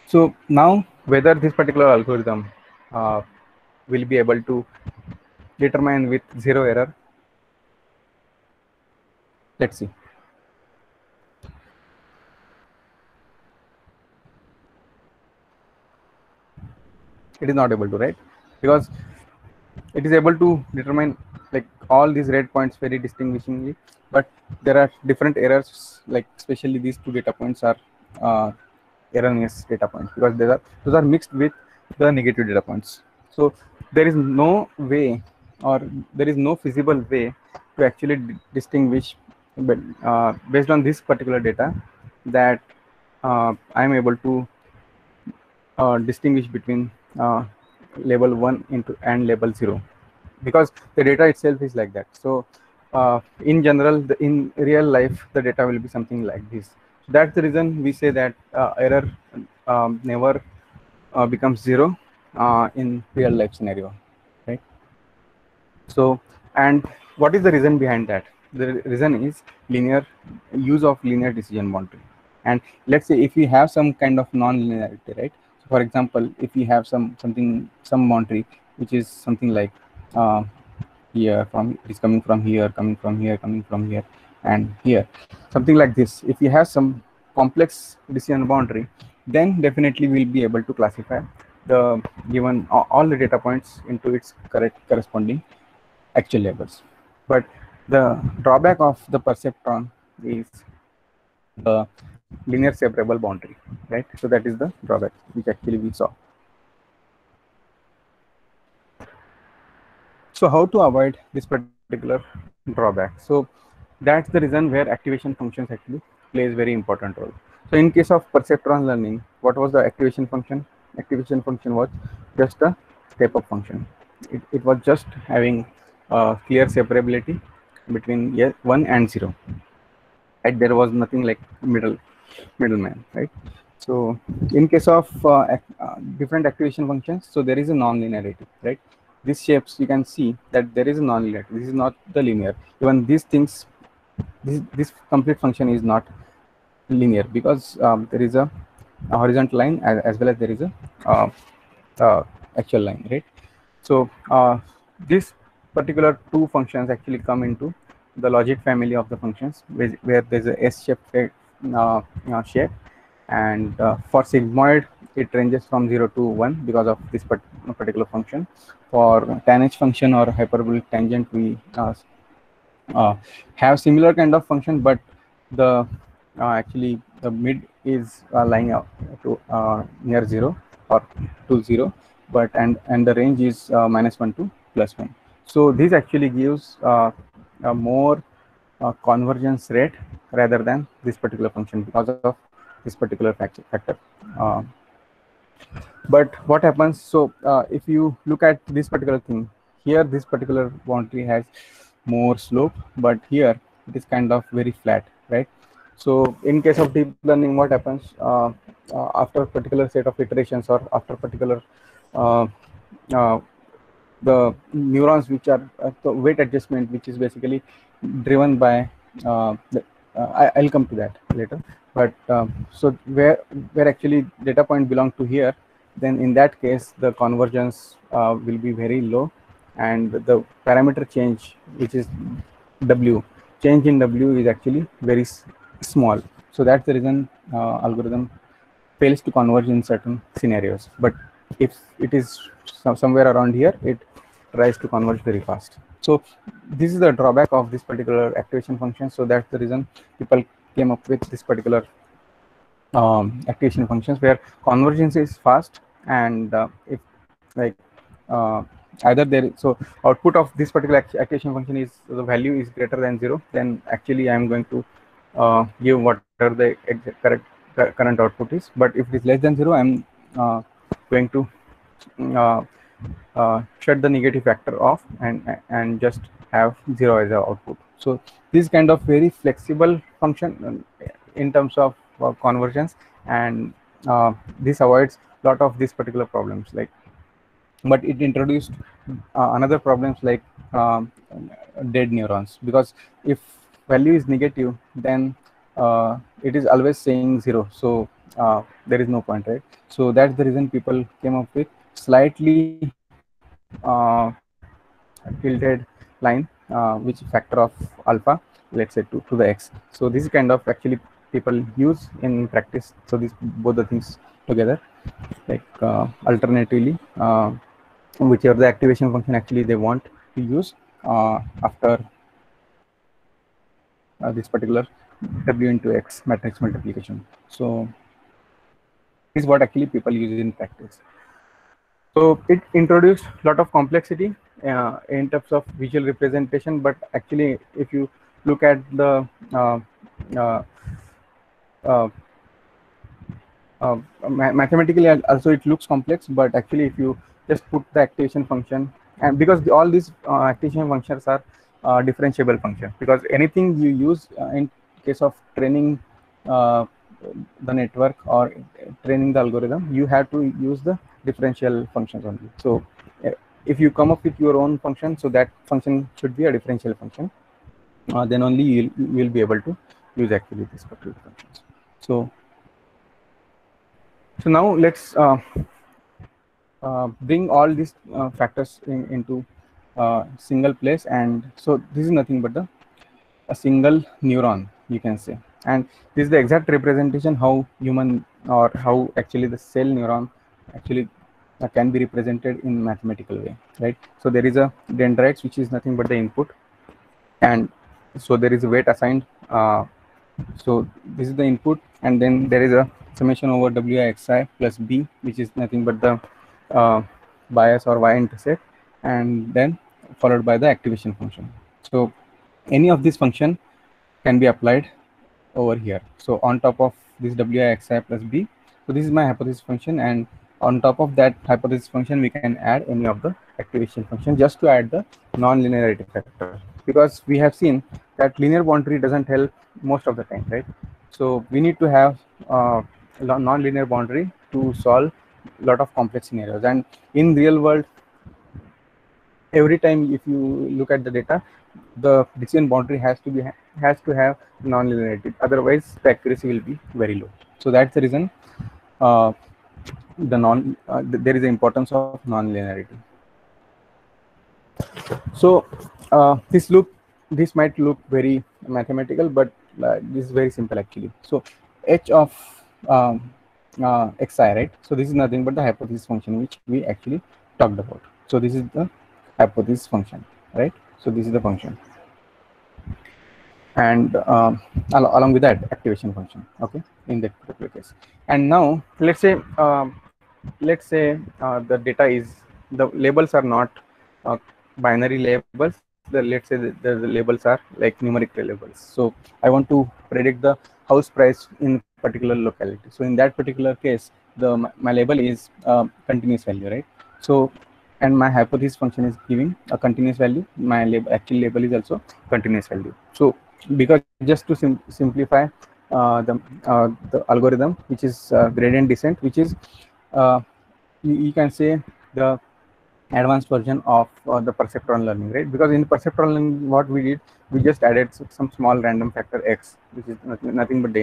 So now whether this particular algorithm will be able to determine with zero error. Let's see. It is not able to, right? Because it is able to determine like all these red points very distinguishingly, but there are different errors, like especially these two data points are erroneous data points, because those are mixed with the negative data points. So there is no way, or there is no feasible way to actually distinguish, but based on this particular data, that I am able to distinguish between label 1 and label 0, because the data itself is like that. So in general, in real life, the data will be something like this. That's the reason we say that error never becomes zero in real life scenario, right? So, and what is the reason behind that? The reason is use of linear decision boundary. And let's say if we have some kind of non-linearity, right? So for example, if we have some boundary which is something like here, it is coming from here, coming from here, coming from here, and here, something like this. If we have some complex decision boundary, then definitely we'll be able to classify the given all the data points into its corresponding actual labels. But the drawback of the perceptron is the linear separable boundary, right? So that is the drawback which actually we saw. So how to avoid this particular drawback? So that's the reason where activation functions actually plays very important role. So in case of perceptron learning, what was the activation function? Activation function was just a step-up function. It was just having clear separability between 1 and 0. Right? There was nothing like middleman, right? So in case of different activation functions, so there is a non-linearity, right? These shapes, you can see that there is a non-linearity. This is not the linear. Even these things, this complete function is not linear, because there is a horizontal line as well as there is a actual line, right? So this particular two functions actually come into the logic family of the functions, where there's a S-shaped shape, and for sigmoid it ranges from 0 to 1 because of this particular function. For tanh function or hyperbolic tangent, we have similar kind of function, but the actually the mid is lying out to near 0 or to 0, but and the range is -1 to +1. So this actually gives a more convergence rate rather than this particular function because of this particular factor. But what happens? So if you look at this particular thing here, this particular boundary has more slope, but here it is kind of very flat, right? So in case of deep learning, what happens after a particular set of iterations, or after particular the neurons which are the weight adjustment, which is basically driven by I'll come to that later. But so where actually data point belong to here, then in that case the convergence will be very low, and the parameter change, which is W, change in W is actually very small. So that's the reason algorithm fails to converge in certain scenarios. But if it is somewhere around here, it tries to converge very fast. So this is the drawback of this particular activation function. So that's the reason people came up with this particular activation functions, where convergence is fast, and if like either there, so output of this particular activation function is the value is greater than 0, then actually I am going to give whatever the correct current output is. But if it is less than 0, I'm going to uh, shut the negative factor off and just have 0 as the output. So this kind of very flexible function in terms of conversions, and this avoids a lot of these particular problems. Like, but it introduced another problems like dead neurons, because if value is negative, then it is always saying 0. So there is no point, right? So that's the reason people came up with slightly tilted line, which factor of alpha, let's say to the x. So this is kind of actually people use in practice. So these both the things together, like alternatively, whichever the activation function actually they want to use after this particular w into x matrix multiplication. So this is what actually people use in practice. So it introduced a lot of complexity in terms of visual representation, but actually if you look at the uh, uh, uh, mathematically also it looks complex, but actually if you just put the activation function, and because all these activation functions are differentiable function, because anything you use in case of training uh, the network or training the algorithm, you have to use the differential functions only. So if you come up with your own function, so that function should be a differential function, then only you will be able to use actually this particular functions. So now let's bring all these factors into single place, and so this is nothing but a single neuron, you can say, and this is the exact representation how human or how actually the cell neuron actually can be represented in mathematical way, right? So there is a dendrites, which is nothing but the input, and so there is a weight assigned. So this is the input, and then there is a summation over wi plus b, which is nothing but the bias or y-intercept, and then followed by the activation function. So any of this function can be applied over here. So on top of this wi plus b, so this is my hypothesis function, and on top of that hypothesis function we can add any of the activation function just to add the non-linearity factor, because we have seen that linear boundary doesn't help most of the time, right? So we need to have non-linear boundary to solve a lot of complex scenarios, and in real world every time if you look at the data, the decision boundary has to have non-linearity, otherwise the accuracy will be very low. So that's the reason there is the importance of non-linearity. So this might look very mathematical, but this is very simple actually. So h of xi, right? So this is nothing but the hypothesis function which we actually talked about. So this is the hypothesis function, right? So this is the function, and along with that activation function, okay, in that particular case. And now let's say the data is, the labels are not binary labels. Let's say the labels are like numeric labels. So I want to predict the house price in particular locality. So in that particular case, my label is continuous value, right? So and my hypothesis function is giving a continuous value. My actual label is also continuous value. So because just to simplify the algorithm, which is gradient descent, which is you can say the advanced version of the perceptron learning, right? Because in perceptron learning, what we did, we just added some small random factor x, which is nothing but the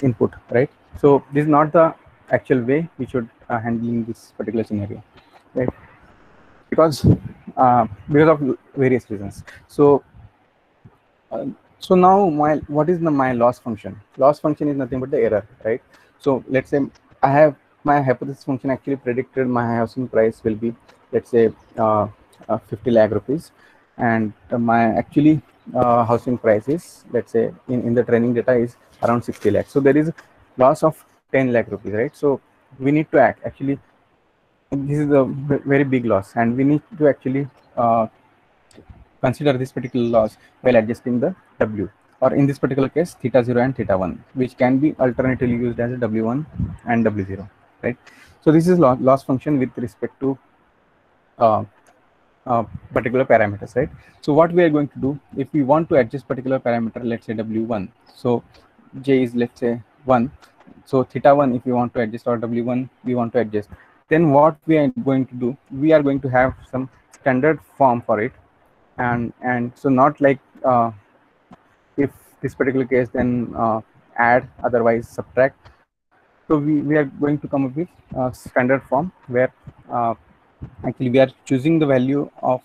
input, right? So this is not the actual way we should handling this particular scenario, right? Because of various reasons. So so now what is my loss function? Loss function is nothing but the error, right? So let's say I have my hypothesis function actually predicted my housing price will be, let's say 50 lakh rupees, and my actually housing price is, let's say in the training data is around 60 lakhs. So there is loss of 10 lakh rupees, right? So we need to act actually, this is a very big loss, and we need to actually consider this particular loss while adjusting the w, or in this particular case theta 0 and theta 1, which can be alternatively used as a w1 and w0. right? So this is loss function with respect to uh, particular parameters, right? So what we are going to do, if we want to adjust particular parameter, let's say w1, so j is, let's say, 1, so theta 1, if we want to adjust, or w1 we want to adjust, then what we are going to do, we are going to have some standard form for it. And so not like if this particular case, then add, otherwise subtract. So we are going to come up with a standard form where uh, actually we are choosing the value of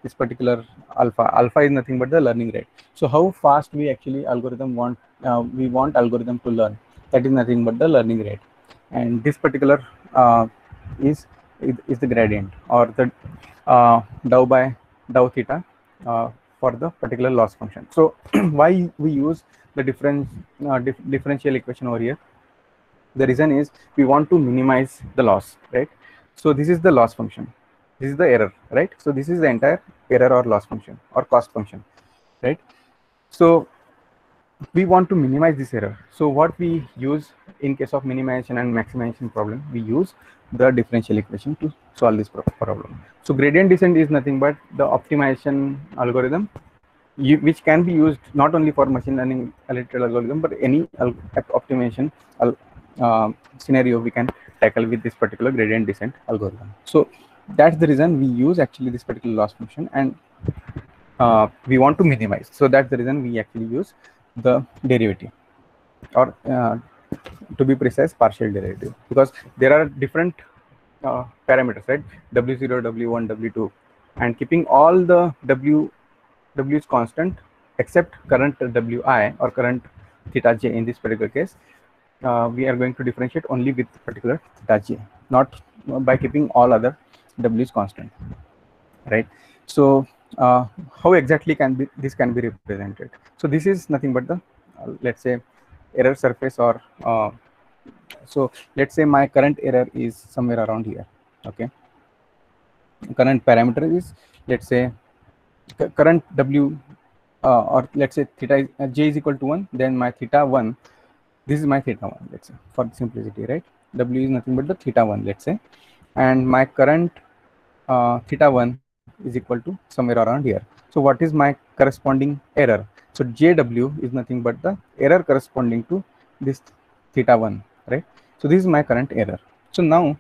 this particular alpha is nothing but the learning rate. So how fast we actually algorithm want, we want algorithm to learn, that is nothing but the learning rate. And this particular is is the gradient, or the dou by dou theta for the particular loss function. So why we use the differential equation over here? The reason is we want to minimize the loss, right? So this is the loss function, this is the error, right? So this is the entire error or loss function or cost function, right? So we want to minimize this error. So what we use in case of minimization and maximization problem, we use the differential equation to solve this problem. So gradient descent is nothing but the optimization algorithm, which can be used not only for machine learning related algorithm, but any optimization scenario we can tackle with this particular gradient descent algorithm. So that's the reason we use actually this particular loss function, and we want to minimize. So that's the reason we actually use the derivative, or to be precise, partial derivative, because there are different parameters, right? W0, W1, W2, and keeping all the W is constant except current Wi or current theta j. In this particular case, we are going to differentiate only with particular theta j, not by keeping all other W is constant, right? So how exactly this can be represented? So this is nothing but the let's say error surface, or so let's say my current error is somewhere around here. Okay, current parameter is, let's say, current W, or let's say theta is, j is equal to 1, then my theta 1, this is my theta 1, let's say, for simplicity, right? W is nothing but the theta 1, let's say, and my current theta 1 is equal to somewhere around here. So what is my corresponding error? So jw is nothing but the error corresponding to this theta 1, right? So this is my current error. So now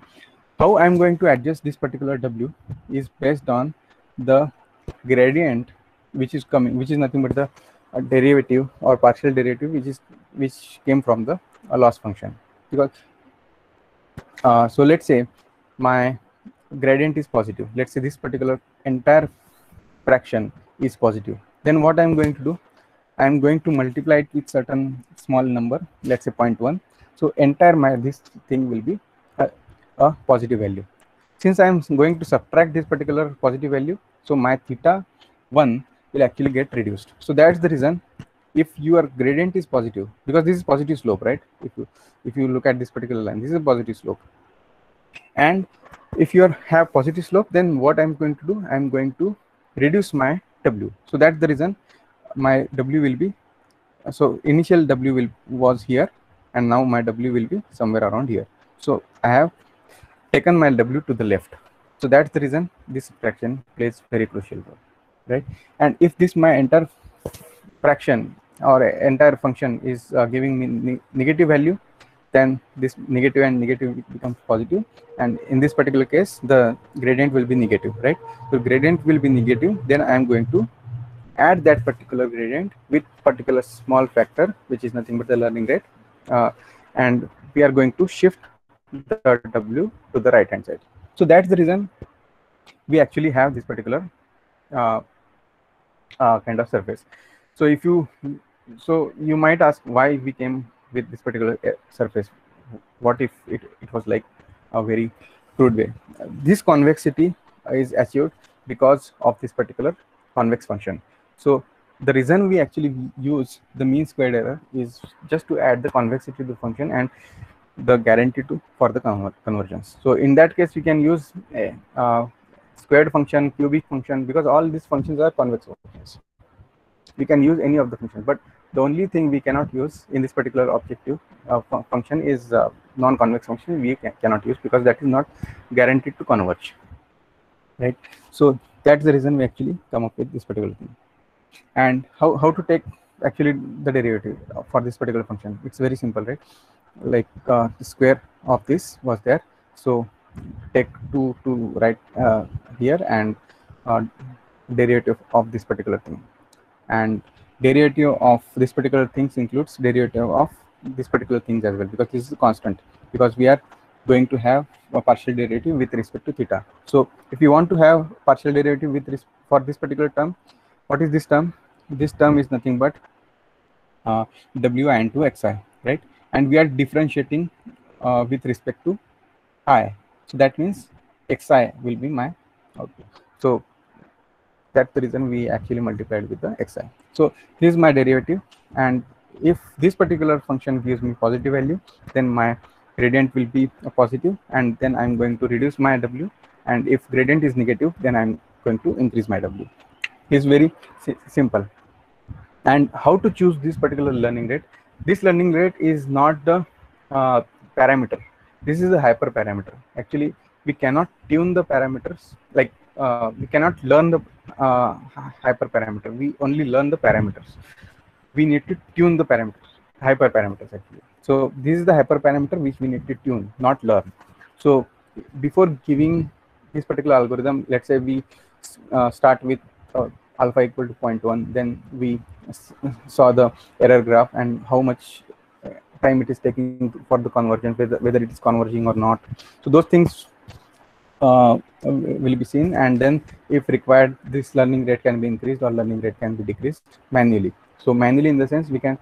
how I'm going to adjust this particular w is based on the gradient which is coming, which is nothing but the derivative or partial derivative which came from the loss function. Because so let's say my gradient is positive, let's say this particular entire fraction is positive, then what I'm going to do, I'm going to multiply it with certain small number, let's say 0.1. So entire this thing will be a positive value. Since I'm going to subtract this particular positive value, so my theta 1 will actually get reduced. So that's the reason, if your gradient is positive, because this is positive slope, right? If you look at this particular line, this is a positive slope, and if you have positive slope, then what I'm going to do, I'm going to reduce my w. So that's the reason my w will be, so initial w was here, and now my w will be somewhere around here. So I have taken my w to the left. So that's the reason this fraction plays very crucial role, right? And if this my entire fraction or entire function is giving me negative value, then this negative and negative becomes positive, and in this particular case the gradient will be negative, right? So gradient will be negative, then I am going to add that particular gradient with particular small factor, which is nothing but the learning rate, and we are going to shift the w to the right hand side. So that's the reason we actually have this particular kind of surface. So if you, so you might ask why we came with this particular surface. What if it was like a very crude way? This convexity is achieved because of this particular convex function. So the reason we actually use the mean squared error is just to add the convexity to the function and the guarantee to for the convergence. So in that case, we can use a squared function, cubic function, because all these functions are convex functions. We can use any of the functions, but The only thing we cannot use in this particular objective function is non-convex function. We cannot use because that is not guaranteed to converge, right? So that's the reason we actually come up with this particular thing. And how to take actually the derivative for this particular function? It's very simple, right? Like the square of this was there, so take 2 to right here, and uh, derivative of this particular thing, and derivative of this particular things includes derivative of this particular things as well, because this is a constant, because we are going to have a partial derivative with respect to theta. So if you want to have partial derivative with for this particular term, what is this term? This term is nothing but wi into xi, right? And we are differentiating with respect to I. So that means xi will be my output. So that's the reason we actually multiplied with the xi. So this is my derivative, and if this particular function gives me positive value, then my gradient will be a positive, and then I'm going to reduce my w, and if gradient is negative, then I'm going to increase my w. It's very simple. And how to choose this particular learning rate? This learning rate is not the parameter. This is a hyperparameter. Actually, we cannot tune the parameters, like we cannot learn the hyperparameter. We only learn the parameters. We need to tune the parameters, hyperparameters actually. So this is the hyperparameter which we need to tune, not learn. So before giving this particular algorithm, let's say we start with alpha equal to 0.1, then we saw the error graph and how much time it is taking for the convergence, whether it is converging or not. So those things will be seen, and then if required, this learning rate can be increased or learning rate can be decreased manually. So manually in the sense we can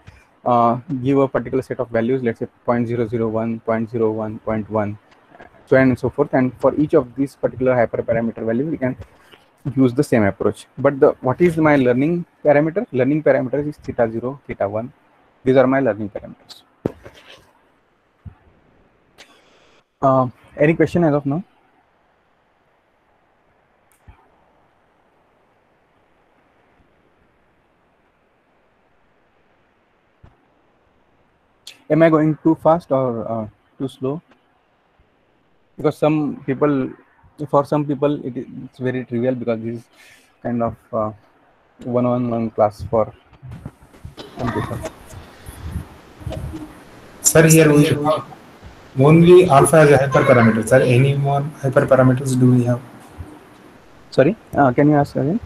give a particular set of values, let's say 0.001, 0.01, 0.1, so on and so forth, and for each of these particular hyperparameter value we can use the same approach. But what is my learning parameter? Learning parameters is theta 0, theta 1. These are my learning parameters. Any question as of now? Am I going too fast or too slow? Because some people, for some people, it's very trivial, because this is kind of one-on-one class for some people. Sir, here we have only alpha as a hyperparameter. Sir, any more hyperparameters do we have? Sorry, can you ask again?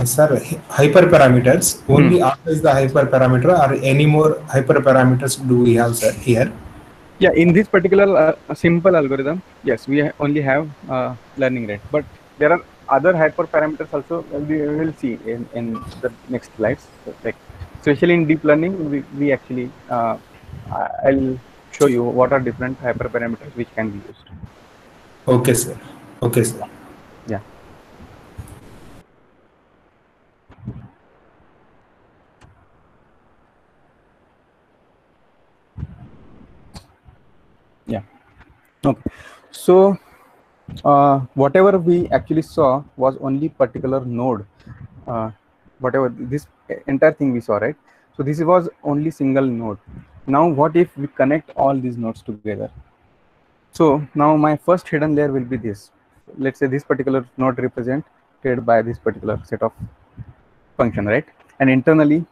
Sir, hyperparameters, only alpha is the hyperparameter, or any more hyperparameters do we have, sir, here? Yeah, in this particular simple algorithm, yes, we only have learning rate, but there are other hyperparameters also. We will see in the next slides. So, like, especially in deep learning, we actually I'll show you what are different hyperparameters which can be used. Okay, sir. Okay, sir. Yeah. Yeah. Okay. So whatever we actually saw was only particular node. Whatever this entire thing we saw, right? So this was only single node. Now what if we connect all these nodes together? So now my first hidden layer will be this. Let's say this particular node represented by this particular set of function, right? And internally,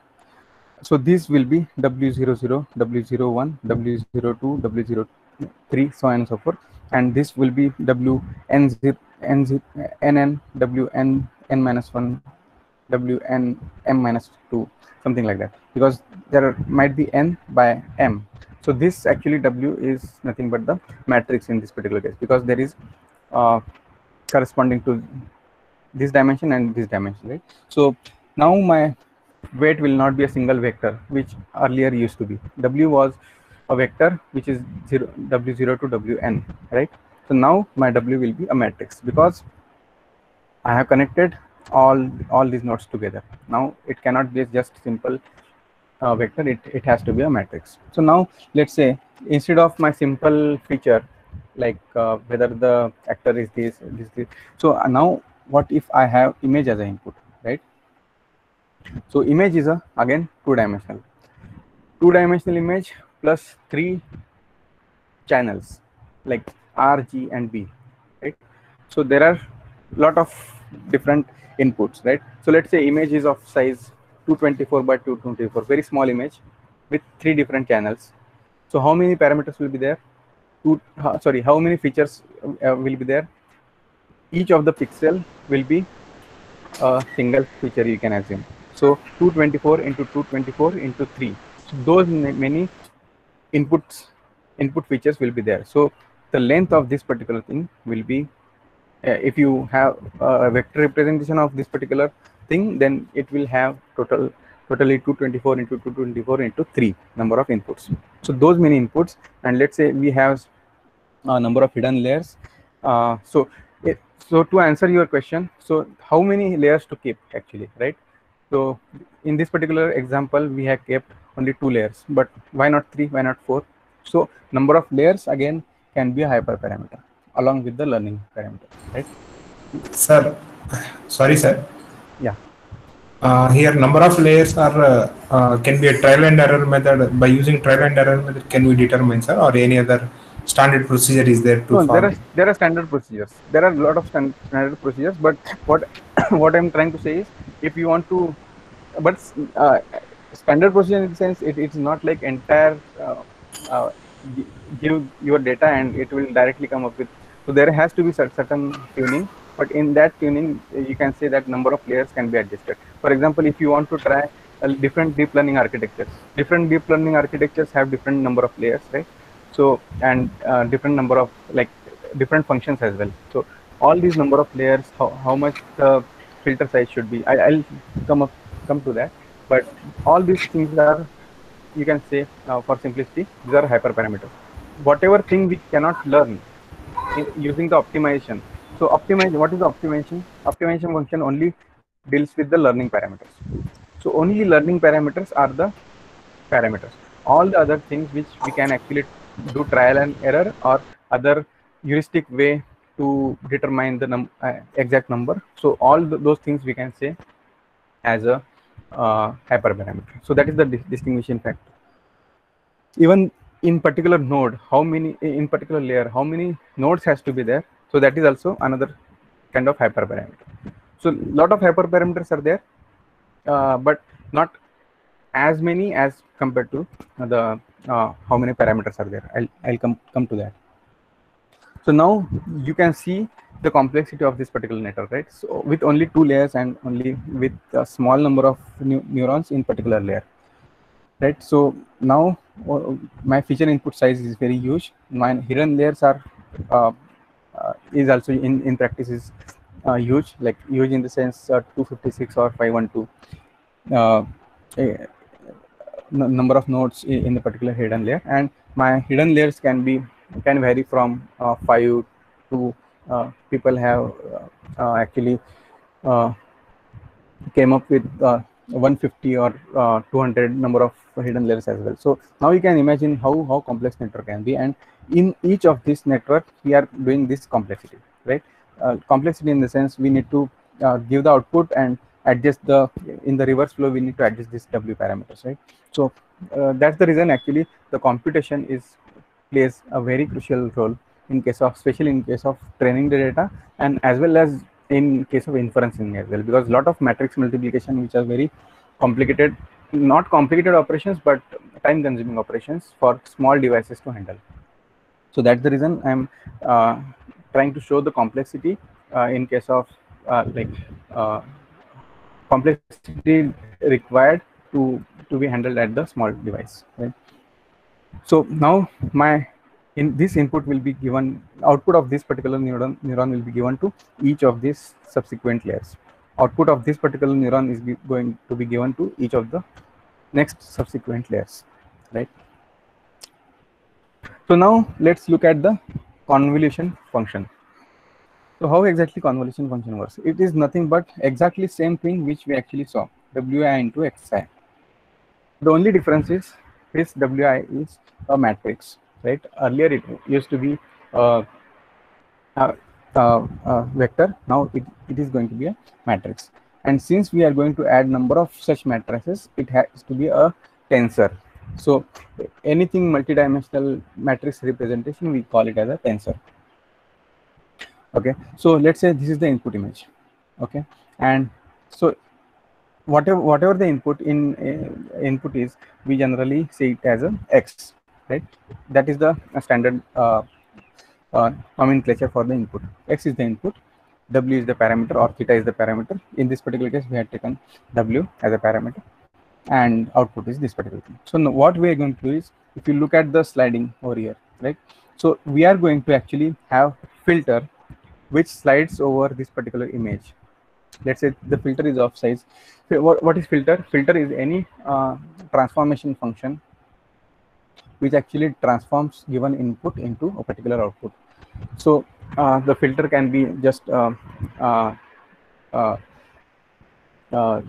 so this will be W00, W01, W02, W03, so on and so forth. And this will be WN0, NN, WN, N minus 1, WN, M minus 2, something like that, because there might be N by M. So this actually W is nothing but the matrix in this particular case, because there is corresponding to this dimension and this dimension, right? So now my weight will not be a single vector, which earlier used to be. W was a vector which is W0 to Wn, right? So now my W will be a matrix, because I have connected all these nodes together. Now it cannot be just simple vector, it has to be a matrix. So now let's say instead of my simple feature, like whether the actor is this. So now what if I have image as an input, right? So image is again 2-dimensional. 2-dimensional image plus 3 channels like R, G, and B, right? So there are lot of different inputs, right? So let's say image is of size 224 by 224, very small image with 3 different channels. So how many parameters will be there? How many features will be there? Each of the pixel will be a single feature, you can assume. So 224 into 224 into 3. So those many input features will be there. So the length of this particular thing will be, if you have a vector representation of this particular thing, then it will have totally 224 into 224 into 3 number of inputs. So those many inputs, and let's say we have a number of hidden layers. So to answer your question, so how many layers to keep actually, right? So in this particular example, we have kept only 2 layers, but why not 3? Why not 4? So number of layers again can be a hyperparameter along with the learning parameter, right? Sir, sorry, sir. Yeah. Here number of layers are can be a trial and error method. By using trial and error method, can we determine, sir, or any other standard procedure is there to no, there are standard procedures. There are a lot of standard procedures, but what I'm trying to say is, if you want to, but standard procedure in the sense it's not like entire give your data and it will directly come up with. So there has to be certain tuning, but in that tuning you can say that number of layers can be adjusted. For example, if you want to try different deep learning architectures have different number of layers, right? So, and different number of like different functions as well. So all these number of layers, how much the filter size should be, I'll come to that. But all these things are, you can say, for simplicity, these are hyperparameters. Whatever thing we cannot learn using the optimization. So what is the optimization? Optimization function only deals with the learning parameters. So only learning parameters are the parameters. All the other things which we can actually do trial and error or other heuristic way to determine the exact number. So all those things we can say as a hyperparameter. So that is the distinguishing factor. Even in particular node, in particular layer, how many nodes has to be there? So that is also another kind of hyperparameter. So a lot of hyperparameters are there, but not as many as compared to the how many parameters are there. I'll come to that. So now you can see the complexity of this particular network, right? So with only 2 layers and only with a small number of neurons in particular layer, right? So now my feature input size is very huge. My hidden layers are is also in practice is huge, like huge in the sense 256 or 512 number of nodes in the particular hidden layer. And my hidden layers can vary from 5 to people have actually came up with 150 or 200 number of hidden layers as well. So now you can imagine how complex network can be, and in each of this network we are doing this complexity, right? Complexity in the sense we need to give the output and adjust in the reverse flow we need to adjust this W parameters, right? So that's the reason actually the computation plays a very crucial role in case of, especially in case of training the data, and as well as in case of inferencing as well, because a lot of matrix multiplication which are very complicated, not complicated operations but time consuming operations for small devices to handle. So that's the reason I'm trying to show the complexity in case of complexity required to be handled at the small device, right? So now this input will be given, output of this particular neuron will be given to each of these subsequent layers. Output of this particular neuron is going to be given to each of the next subsequent layers, right? So now let's look at the convolution function. So how exactly convolution function works? It is nothing but exactly same thing which we actually saw, Wi into xi. The only difference is this Wi is a matrix, right? Earlier it used to be a vector. Now it is going to be a matrix. And since we are going to add number of such matrices, it has to be a tensor, So anything multidimensional matrix representation, we call it as a tensor. Okay, so let's say this is the input image. Okay, and so whatever the input input is, we generally see it as a x, right? That is the standard nomenclature for the input. X is the input, w is the parameter, or theta is the parameter. In this particular case, we had taken w as a parameter, and output is this particular thing. So now what we are going to do is, if you look at the sliding over here, right? So we are going to actually have filter which slides over this particular image. Let's say the filter is of size. What is filter? Filter is any transformation function which actually transforms given input into a particular output. So the filter can be just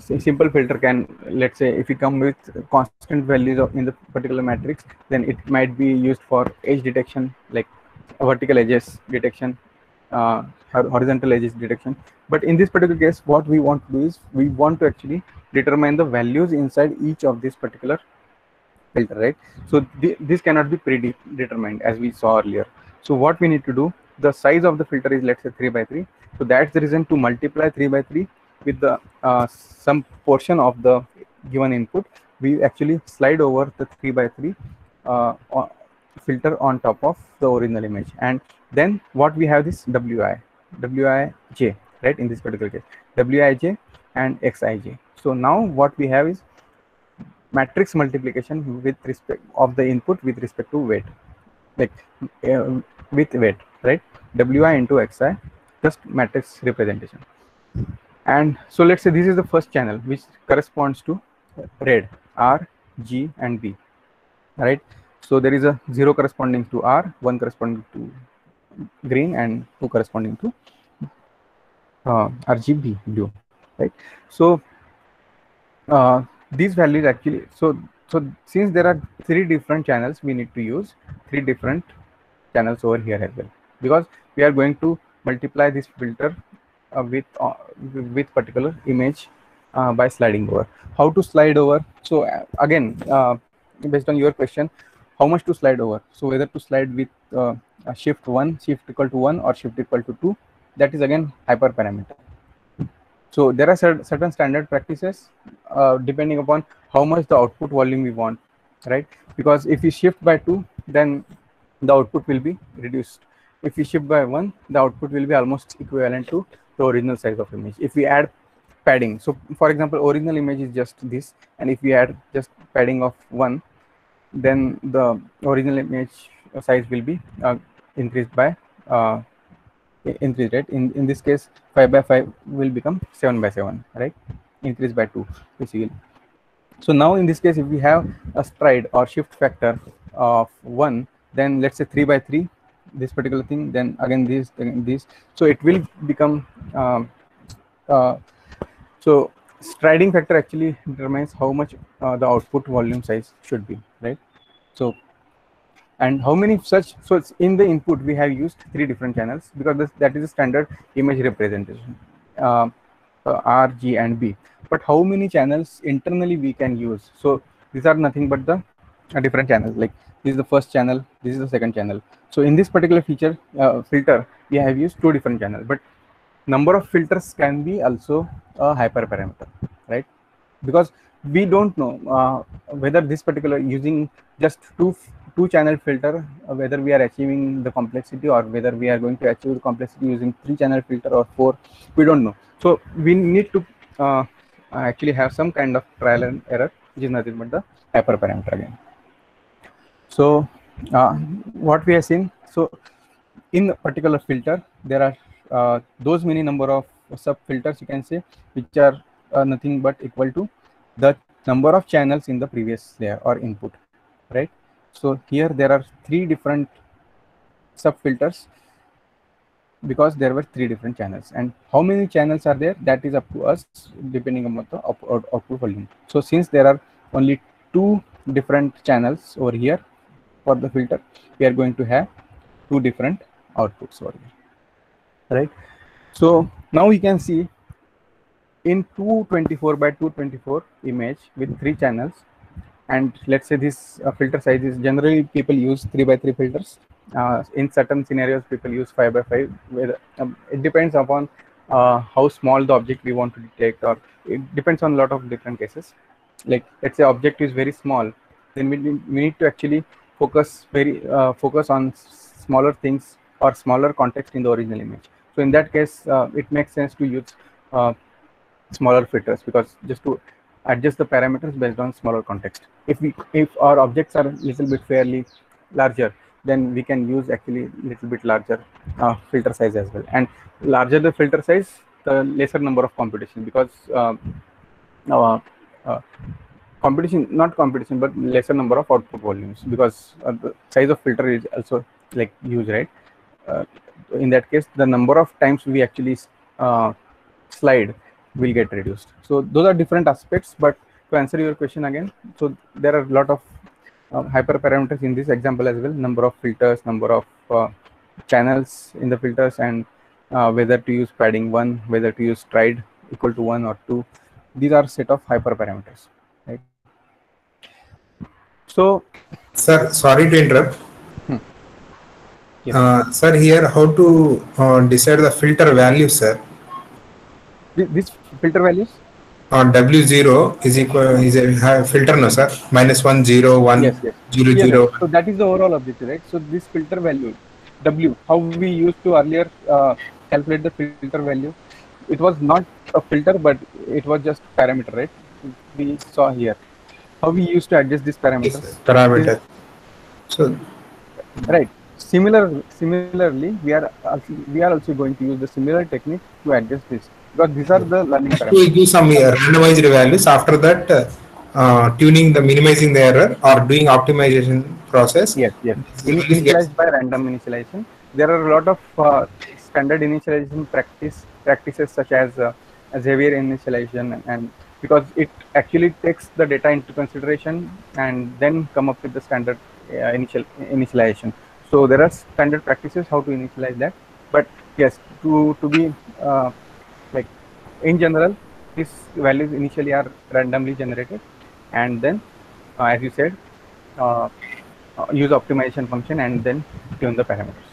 simple filter can, let's say, if you come with constant values in the particular matrix, then it might be used for edge detection, like vertical edges detection, horizontal edges detection. But in this particular case, what we want to do is, we want to actually determine the values inside each of this particular filter, right? So this cannot be predetermined, as we saw earlier. So what we need to do, the size of the filter is, let's say, 3 by 3. So that's the reason to multiply 3 by 3 with the some portion of the given input. We actually slide over the 3 by 3 filter on top of the original image, and then what we have this wij, right? In this particular case, wij and xij. So now what we have is matrix multiplication with respect of the input with respect to weight, like with weight, right? Wi into xi, just matrix representation. And so let's say this is the first channel which corresponds to red, R, G, and B, right? So there is a 0 corresponding to R, 1 corresponding to green, and 2 corresponding to RGB, blue, right? So these values actually, so since there are 3 different channels, we need to use 3 different channels over here as well, because we are going to multiply this filter with particular image by sliding over. How to slide over? So again, based on your question, how much to slide over? So whether to slide with shift 1, shift equal to 1, or shift equal to 2, that is again hyperparameter. So there are certain standard practices depending upon how much the output volume we want, right? Because if we shift by 2, then the output will be reduced. If we shift by 1, the output will be almost equivalent to the original size of image. If we add padding, so for example, original image is just this, and if we add just padding of 1, then the original image size will be increased by increased, right? In this case, 5 by 5 will become 7 by 7, right? Increased by 2 basically. So now in this case, if we have a stride or shift factor of 1, then let's say 3 by 3, this particular thing, then again this, so it will become so striding factor actually determines how much the output volume size should be, right? So, and how many such, so it's in the input we have used 3 different channels, because that is a standard image representation, R, G, and B. But how many channels internally we can use? So these are nothing but the different channels. Like this is the first channel, this is the second channel. So in this particular feature filter, we have used 2 different channels, but number of filters can be also a hyperparameter, right? Because we don't know whether this particular, using just two channel filter, whether we are achieving the complexity, or whether we are going to achieve the complexity using 3 channel filter or 4, we don't know. So we need to actually have some kind of trial and error, which is nothing but the hyperparameter again. So what we have seen, so in a particular filter, there are those many number of sub filters, you can say, which are nothing but equal to the number of channels in the previous layer or input, right? So here there are 3 different sub filters because there were 3 different channels, and how many channels are there, that is up to us depending on the output volume. So since there are only 2 different channels over here for the filter, we are going to have 2 different outputs over here, right? So now we can see in 224 by 224 image with 3 channels, and let's say this filter size is generally people use 3 by 3 filters. In certain scenarios, people use 5 by 5. Where, it depends upon how small the object we want to detect, or it depends on a lot of different cases. Like let's say object is very small, then we need to actually focus on smaller things or smaller context in the original image. So in that case, it makes sense to use smaller filters, because just to adjust the parameters based on smaller context. If our objects are a little bit fairly larger, then we can use actually little bit larger filter size as well. And larger the filter size, the lesser number of computation, because not competition, but lesser number of output volumes, because the size of filter is also like huge, right? In that case, the number of times we actually slide will get reduced. So those are different aspects. But to answer your question again, so there are a lot of hyperparameters in this example as well: number of filters, number of channels in the filters, and whether to use padding 1, whether to use stride equal to 1 or 2. These are set of hyperparameters, right? So, sir, sorry to interrupt. Yes. Sir, here how to decide the filter value, sir? This filter values? W0 is a filter, no, sir? -1, 0, 1, Yes. 0, Yes, 0. so that is the overall objective, right? So this filter value, W, how we used to earlier calculate the filter value, it was not a filter, but it was just parameter, right? We saw here how we used to adjust these parameters. Yes, parameter. So, right. Similarly, we are also going to use the similar technique to adjust this, because these are the learning parameters. We give some randomized values. After that, tuning, minimizing the error, or doing optimization process. Yes. Initialized by random initialization. There are a lot of standard initialization practices such as Xavier initialization, and because it actually takes the data into consideration and then come up with the standard initialization. So there are standard practices how to initialize that. But yes, to be like in general, these values initially are randomly generated, and then as you said, use optimization function and then tune the parameters.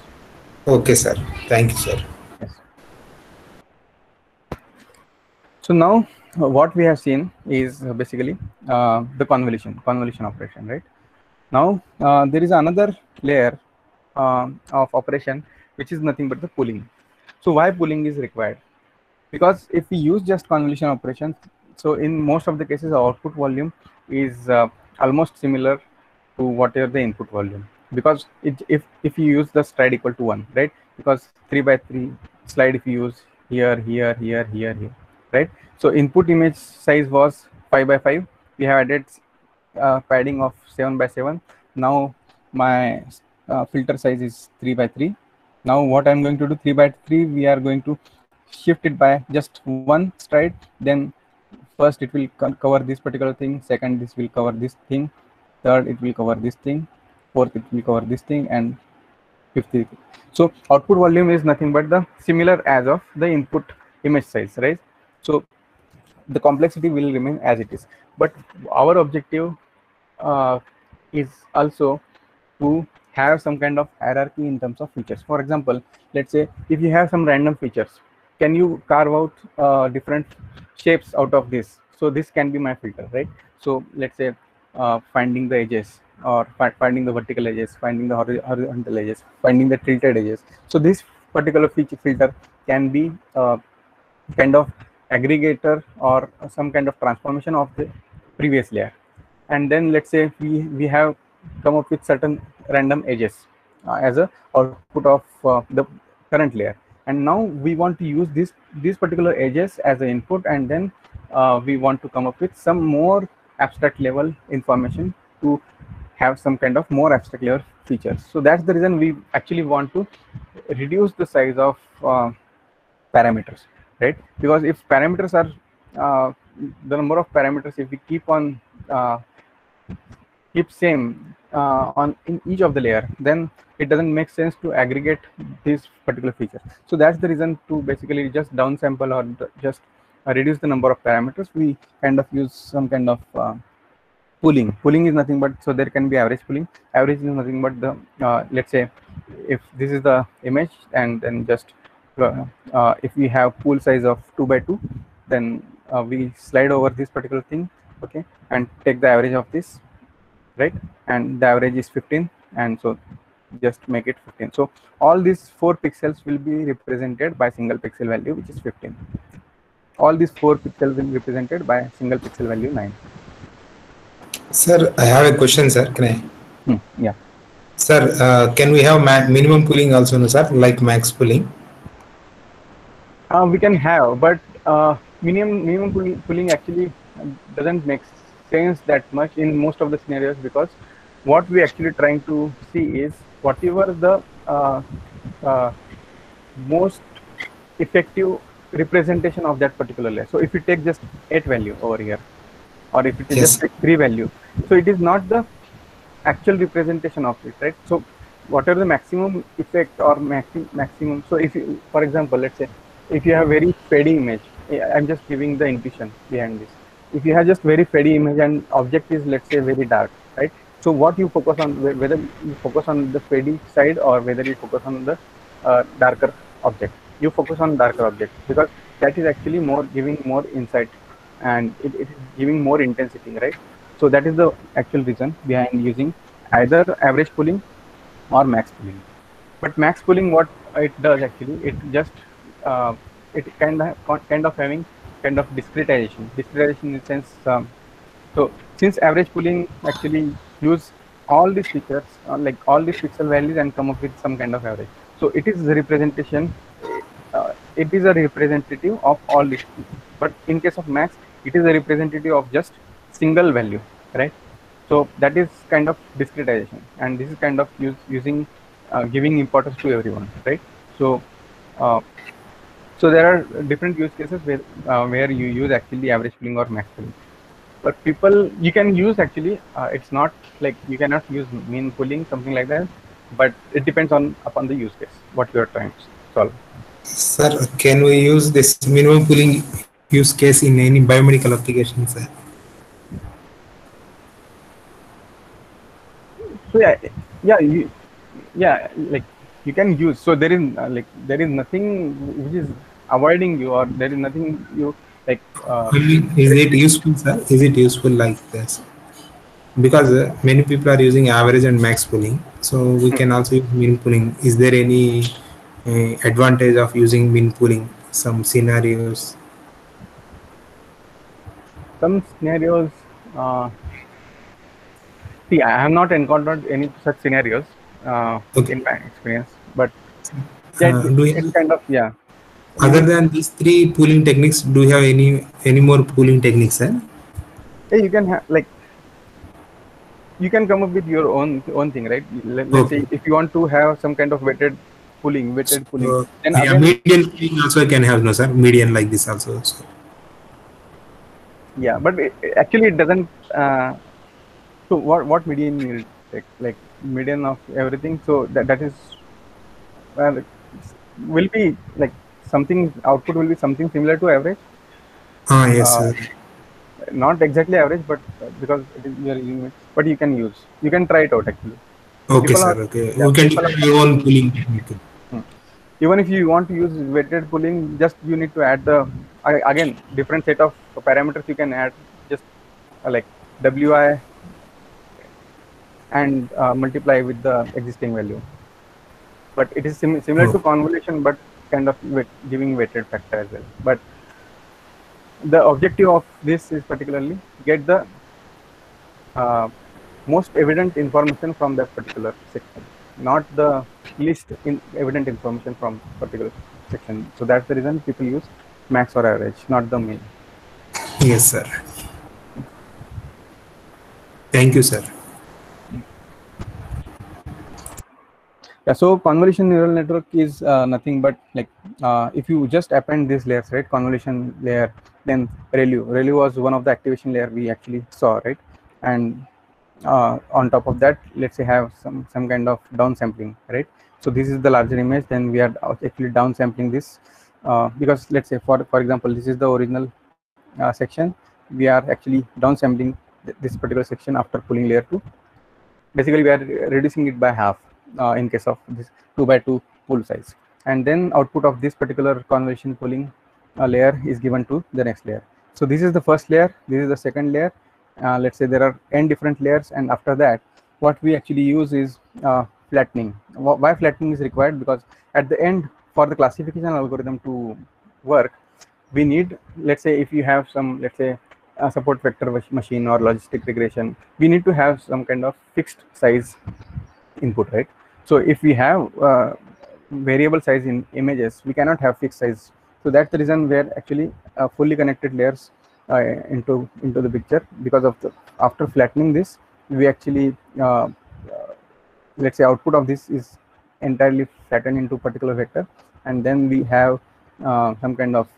Okay, sir. Thank you, sir. Yes. So now what we have seen is basically the convolution operation, right? Now there is another layer of operation, which is nothing but the pooling. So why pooling is required? Because if we use just convolution operations, so in most of the cases, our output volume is almost similar to whatever the input volume. Because if you use the stride equal to 1, right? Because 3 by 3 slide, if you use here, right? So input image size was 5 by 5. We have added padding of 7 by 7. Now my filter size is 3 by 3. Now what I'm going to do, 3 by 3, we are going to shift it by just one stride. Then first it will cover this particular thing, second this will cover this thing, third it will cover this thing, fourth it will cover this thing, and fifth. So output volume is nothing but the similar as of the input image size, right? So the complexity will remain as it is, but our objective is also to have some kind of hierarchy in terms of features. For example, let's say if you have some random features, can you carve out different shapes out of this? So this can be my filter, right? So let's say finding the edges, or finding the vertical edges, finding the horizontal edges, finding the tilted edges. So this particular filter can be kind of aggregator or some kind of transformation of the previous layer. And then let's say we have come up with certain random edges as a output of the current layer, and now we want to use these particular edges as an input, and then we want to come up with some more abstract level information to have some kind of more abstract level features. So that's the reason we actually want to reduce the size of parameters, right? Because if parameters are the number of parameters, if we keep on keep same on in each of the layer, then it doesn't make sense to aggregate these particular features. So that's the reason to basically just downsample or just reduce the number of parameters. We kind of use some kind of Pooling is nothing but, so there can be average pooling. Average is nothing but the let's say if this is the image, and then just if we have pool size of 2 by 2, then we slide over this particular thing, okay, and take the average of this, right, and the average is 15, and so just make it 15. So all these 4 pixels will be represented by single pixel value, which is 15. All these 4 pixels will be represented by single pixel value 9. Sir, I have a question, sir. Can I? Yeah. Sir, can we have minimum pooling also, no, sir, like max pooling? We can have, but minimum pooling actually doesn't make sense that much in most of the scenarios, because what we actually trying to see is whatever the most effective representation of that particular layer. So if you take just 8 value over here, or if it is just 3 value, so it is not the actual representation of it, right? So whatever the maximum effect or maximum, so if you, for example, let's say if you have very fading image, I'm just giving the intuition behind this. If you have just very fading image and object is, let's say, very dark, right? So what you focus on, whether you focus on the fading side or whether you focus on the darker object, you focus on darker object, because that is actually more giving more insight, and it is giving more intensity, right? So that is the actual reason behind using either average pooling or max pooling. But max pooling, what it does actually, it just it kind of having kind of discretization in the sense. So since average pooling actually use all these features, like all these pixel values, and come up with some kind of average. So it is the representation. It is a representative of all these. But in case of max, it is a representative of just single value, right? So that is kind of discretization, and this is kind of using giving importance to everyone, right? So so there are different use cases where you use actually average pooling or max pooling. But people, you can use actually, it's not like you cannot use mean pooling, something like that, but it depends upon the use case, what you are trying to solve. Sir, can we use this minimum pooling use case in any biomedical application, sir? So like you can use. So there is nothing which is avoiding you, or there is nothing you like. Is it useful, sir? Is it useful like this? Because many people are using average and max pooling, so we can also use mean pooling. Is there any advantage of using mean pooling? Some scenarios. Some scenarios. See, I have not encountered any such scenarios in my experience, but it's kind of, yeah. Other than these 3 pooling techniques, do you have any more pooling techniques, sir? Yeah, you can have, like, you can come up with your own thing, right? Let's say if you want to have some kind of weighted pooling, then yeah, again, median pooling also can have, no, sir, median like this also. So. Yeah, but actually it doesn't. So what median you take, like median of everything? So that is will be like something, output will be something similar to average. Yes, sir. Not exactly average, but because you are using it, but you can try it out actually. Okay, people sir. Okay, yeah, you can define your own pooling technique. Even if you want to use weighted pooling, just you need to add the again different set of parameters you can add, just like Wi and multiply with the existing value. But it is similar to convolution, but kind of giving weighted factor as well. But the objective of this is particularly get the most evident information from that particular section, not the least evident information from particular section. So that's the reason people use max or average, not the mean. Yes, sir. Thank you, sir. Yeah, so convolution neural network is nothing but like if you just append these layers, right? Convolution layer, then ReLU was one of the activation layer we actually saw, right? And on top of that, let's say have some kind of downsampling, right? So this is the larger image, then we are actually downsampling this because let's say for example, this is the original section. We are actually downsampling this particular section after pulling layer 2. Basically, we are reducing it by half in case of this 2x2 pull size, and then output of this particular convolution pulling layer is given to the next layer. So this is the first layer, this is the second layer. Let's say there are n different layers, and after that what we actually use is flattening. Why flattening is required? Because at the end, for the classification algorithm to work, we need, let's say if you have some, let's say a support vector machine or logistic regression, we need to have some kind of fixed size input, right? So if we have variable size in images, we cannot have fixed size. So that's the reason where actually fully connected layers into the picture. Because of the, after flattening this, we actually let's say output of this is entirely flattened into particular vector, and then we have some kind of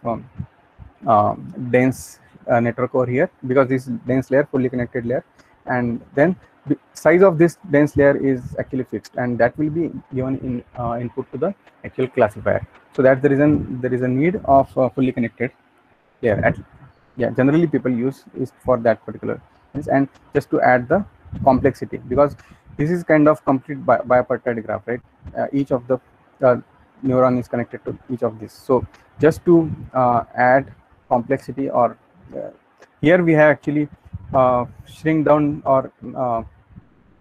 dense network over here, because this dense layer, fully connected layer, and then the size of this dense layer is actually fixed, and that will be given in input to the actual classifier. So that's the reason there is a need of fully connected layer. Yeah, generally people use is for that particular things. And just to add the complexity, because this is kind of complete bipartite graph, right? Each of the neuron is connected to each of these. So just to add complexity, or here we have actually shrink down or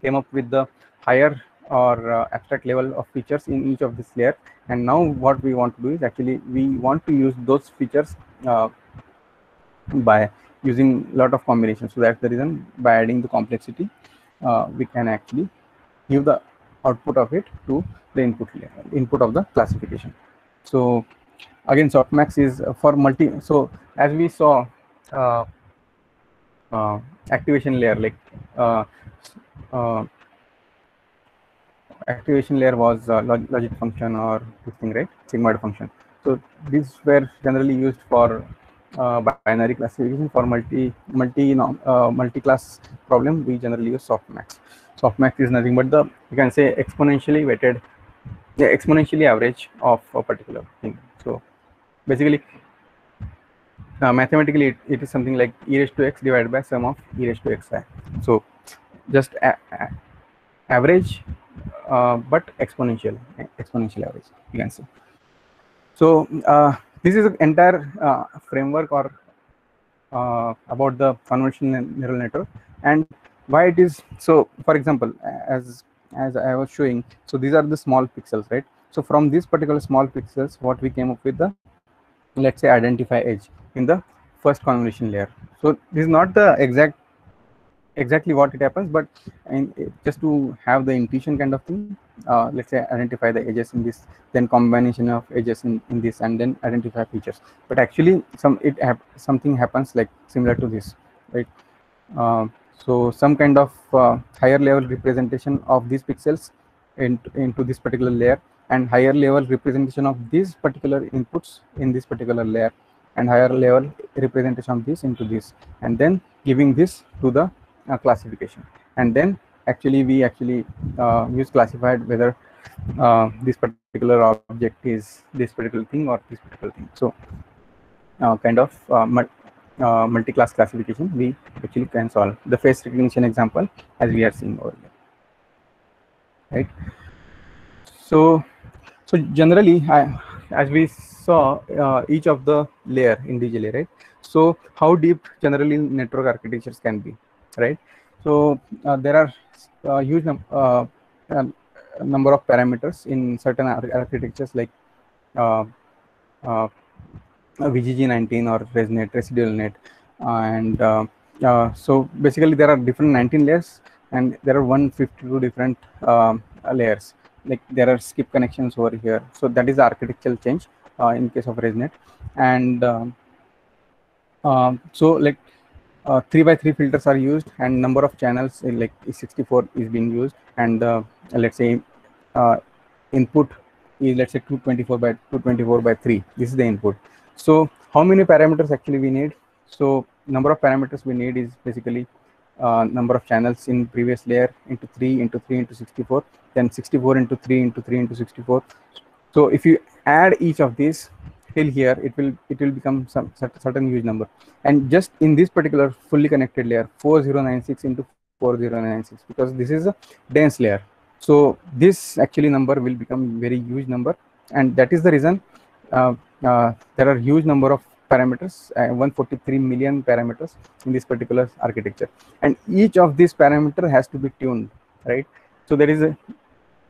came up with the higher or abstract level of features in each of this layer. And now what we want to do is actually we want to use those features by using a lot of combinations. So that's the reason, by adding the complexity, we can actually give the output of it to the input layer, input of the classification. So again, softmax is for multi. So as we saw, activation layer, like activation layer was logic function or this thing, right? Sigmoid function. So these were generally used for binary classification. For multi-class problem, we generally use softmax. Softmax is nothing but the, you can say, exponentially weighted, exponentially average of a particular thing. So basically, mathematically, it is something like e raised to x divided by sum of e raised to xi. So just average, but exponential average, you can say. So this is an entire framework or about the convolutional neural network and why it is. So for example, as I was showing, so these are the small pixels, right? So from these particular small pixels, what we came up with the, let's say, identify edge in the first convolution layer. So this is not the exactly what it happens, but just to have the intuition kind of thing, let's say identify the edges in this, then combination of edges in this, and then identify features. But actually something happens like similar to this, right? So some kind of higher level representation of these pixels into this particular layer, and higher level representation of these particular inputs in this particular layer, and higher level representation of this into this, and then giving this to the classification. And then actually we use classified whether this particular object is this particular thing or this particular thing. So kind of multi-class classification we actually can solve. The face recognition example as we are seeing over here, right? So generally, as we saw each of the layer individually, right? So how deep generally network architectures can be, right? So there are huge number of parameters in certain architectures like VGG19 or ResNet, residual net, and so basically there are different 19 layers, and there are 152 different layers. Like there are skip connections over here. So that is the architectural change in case of ResNet, and so like 3x3 filters are used, and number of channels like 64 is being used, and let's say input is, let's say, 224 by 3. This is the input. So how many parameters actually we need? So number of parameters we need is basically number of channels in previous layer into 3 into 3 into 64, then 64 into 3 into 3 into 64. So if you add each of these, till here, it will become some certain huge number. And just in this particular fully connected layer, 4096 into 4096, because this is a dense layer. So this actually number will become very huge number, and that is the reason uh, there are huge number of parameters, 143 million parameters in this particular architecture, and each of these parameter has to be tuned, right? So there is a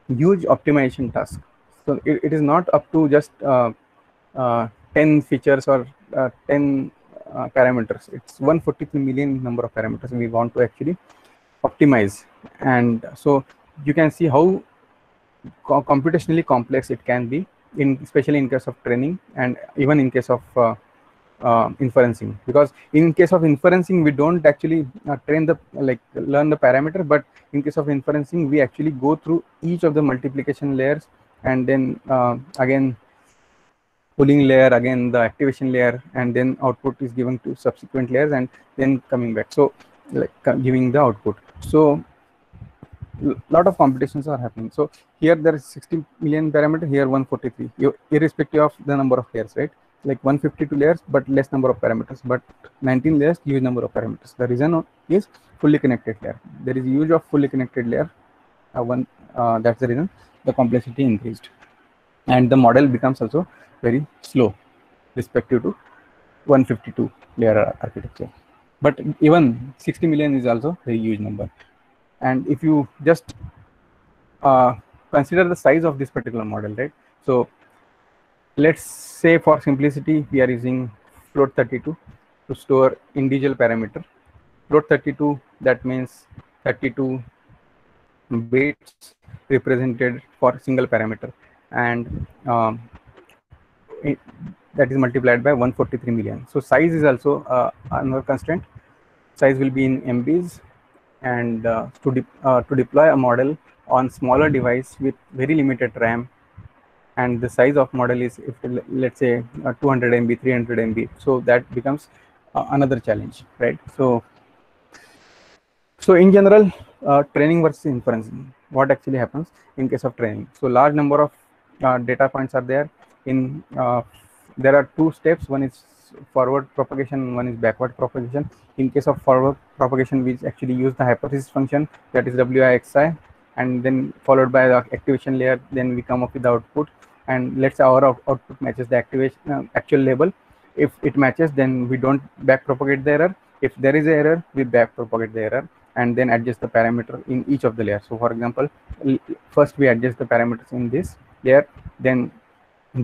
huge optimization task. So it is not up to just 10 features or 10 parameters. It's 143 million number of parameters we want to actually optimize. And so you can see how computationally complex it can be, in especially in case of training and even in case of inferencing. Because in case of inferencing, we don't actually learn the parameter, but in case of inferencing, we actually go through each of the multiplication layers, and then again pooling layer, again the activation layer, and then output is given to subsequent layers, and then coming back, so like giving the output. So lot of computations are happening. So here there is 60 million parameter, here 143, irrespective of the number of layers, right? Like 152 layers but less number of parameters, but 19 layers, huge number of parameters. The reason is fully connected layer. There is use of fully connected layer. That's the reason the complexity increased, and the model becomes also very slow respective to 152 layer architecture. But even 60 million is also a huge number. And if you just consider the size of this particular model, right? So let's say for simplicity, we are using float 32 to store individual parameter. Float 32, that means 32 bits represented for single parameter, and that is multiplied by 143 million. So size is also another constraint. Size will be in MBs, and to deploy a model on smaller device with very limited RAM, and the size of model is, if let's say 200 MB, 300 MB, so that becomes another challenge, right? So in general, training versus inferencing, what actually happens in case of training? So large number of data points are there. There are two steps. One is forward propagation, one is backward propagation. In case of forward propagation, we actually use the hypothesis function, that is WIXI, and then followed by the activation layer. Then we come up with the output, and let's say our output matches the activation actual label. If it matches, then we don't back propagate the error. If there is an error, we back propagate the error, and then adjust the parameter in each of the layers. So for example, first we adjust the parameters in this layer, then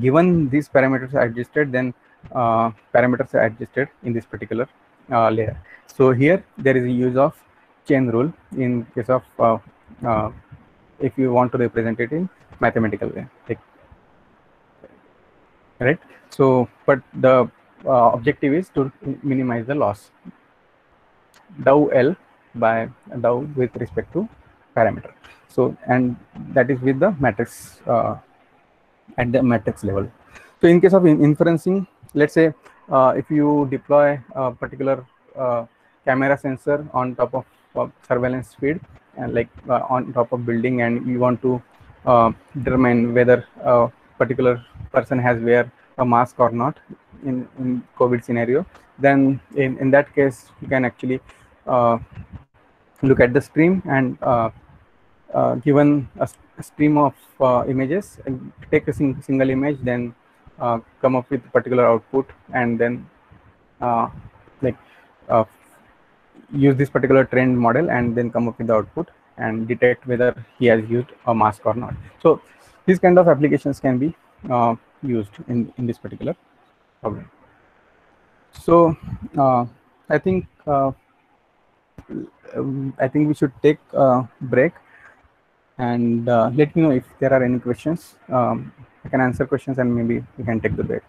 given these parameters are adjusted, then parameters are adjusted in this particular layer. So here there is a use of chain rule in case of if you want to represent it in mathematical way, right? So but the objective is to minimize the loss, dou L by dou with respect to parameter. So, and that is with the matrix at the matrix level. So in case of inferencing, let's say if you deploy a particular camera sensor on top of surveillance feed, and like on top of building, and you want to determine whether a particular person has wear a mask or not in COVID scenario, then in that case you can actually look at the stream, and given a stream of images, and take a single image, then come up with particular output, and then uh, like uh, use this particular trend model, and then come up with the output and detect whether he has used a mask or not. So these kind of applications can be used in this particular problem. So I think we should take a break, and let me know if there are any questions. I can answer questions, and maybe we can take the break.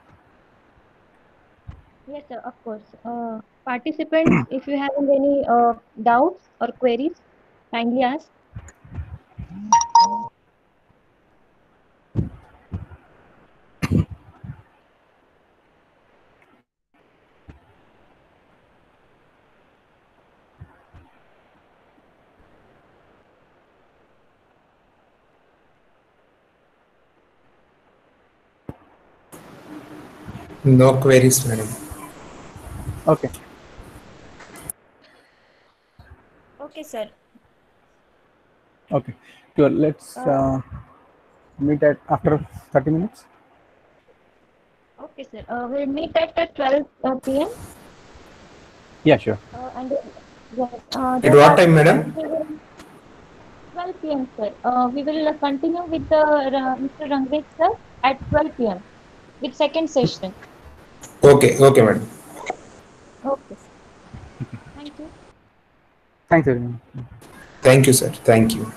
Yes, sir, of course. Participants, if you have any doubts or queries, kindly ask. No queries, madam. Okay. Okay, sir. Okay. Sure. Let's meet at after 30 minutes. Okay, sir. We'll meet at 12 p.m. Yeah, sure. And yes, At there what are time, madam? 12 p.m. sir. We will continue with the Mr. Rangved sir at 12 p.m. with second session. Okay, okay, madam. Okay. Thank you. Thanks, everyone. Thank you, sir. Thank you.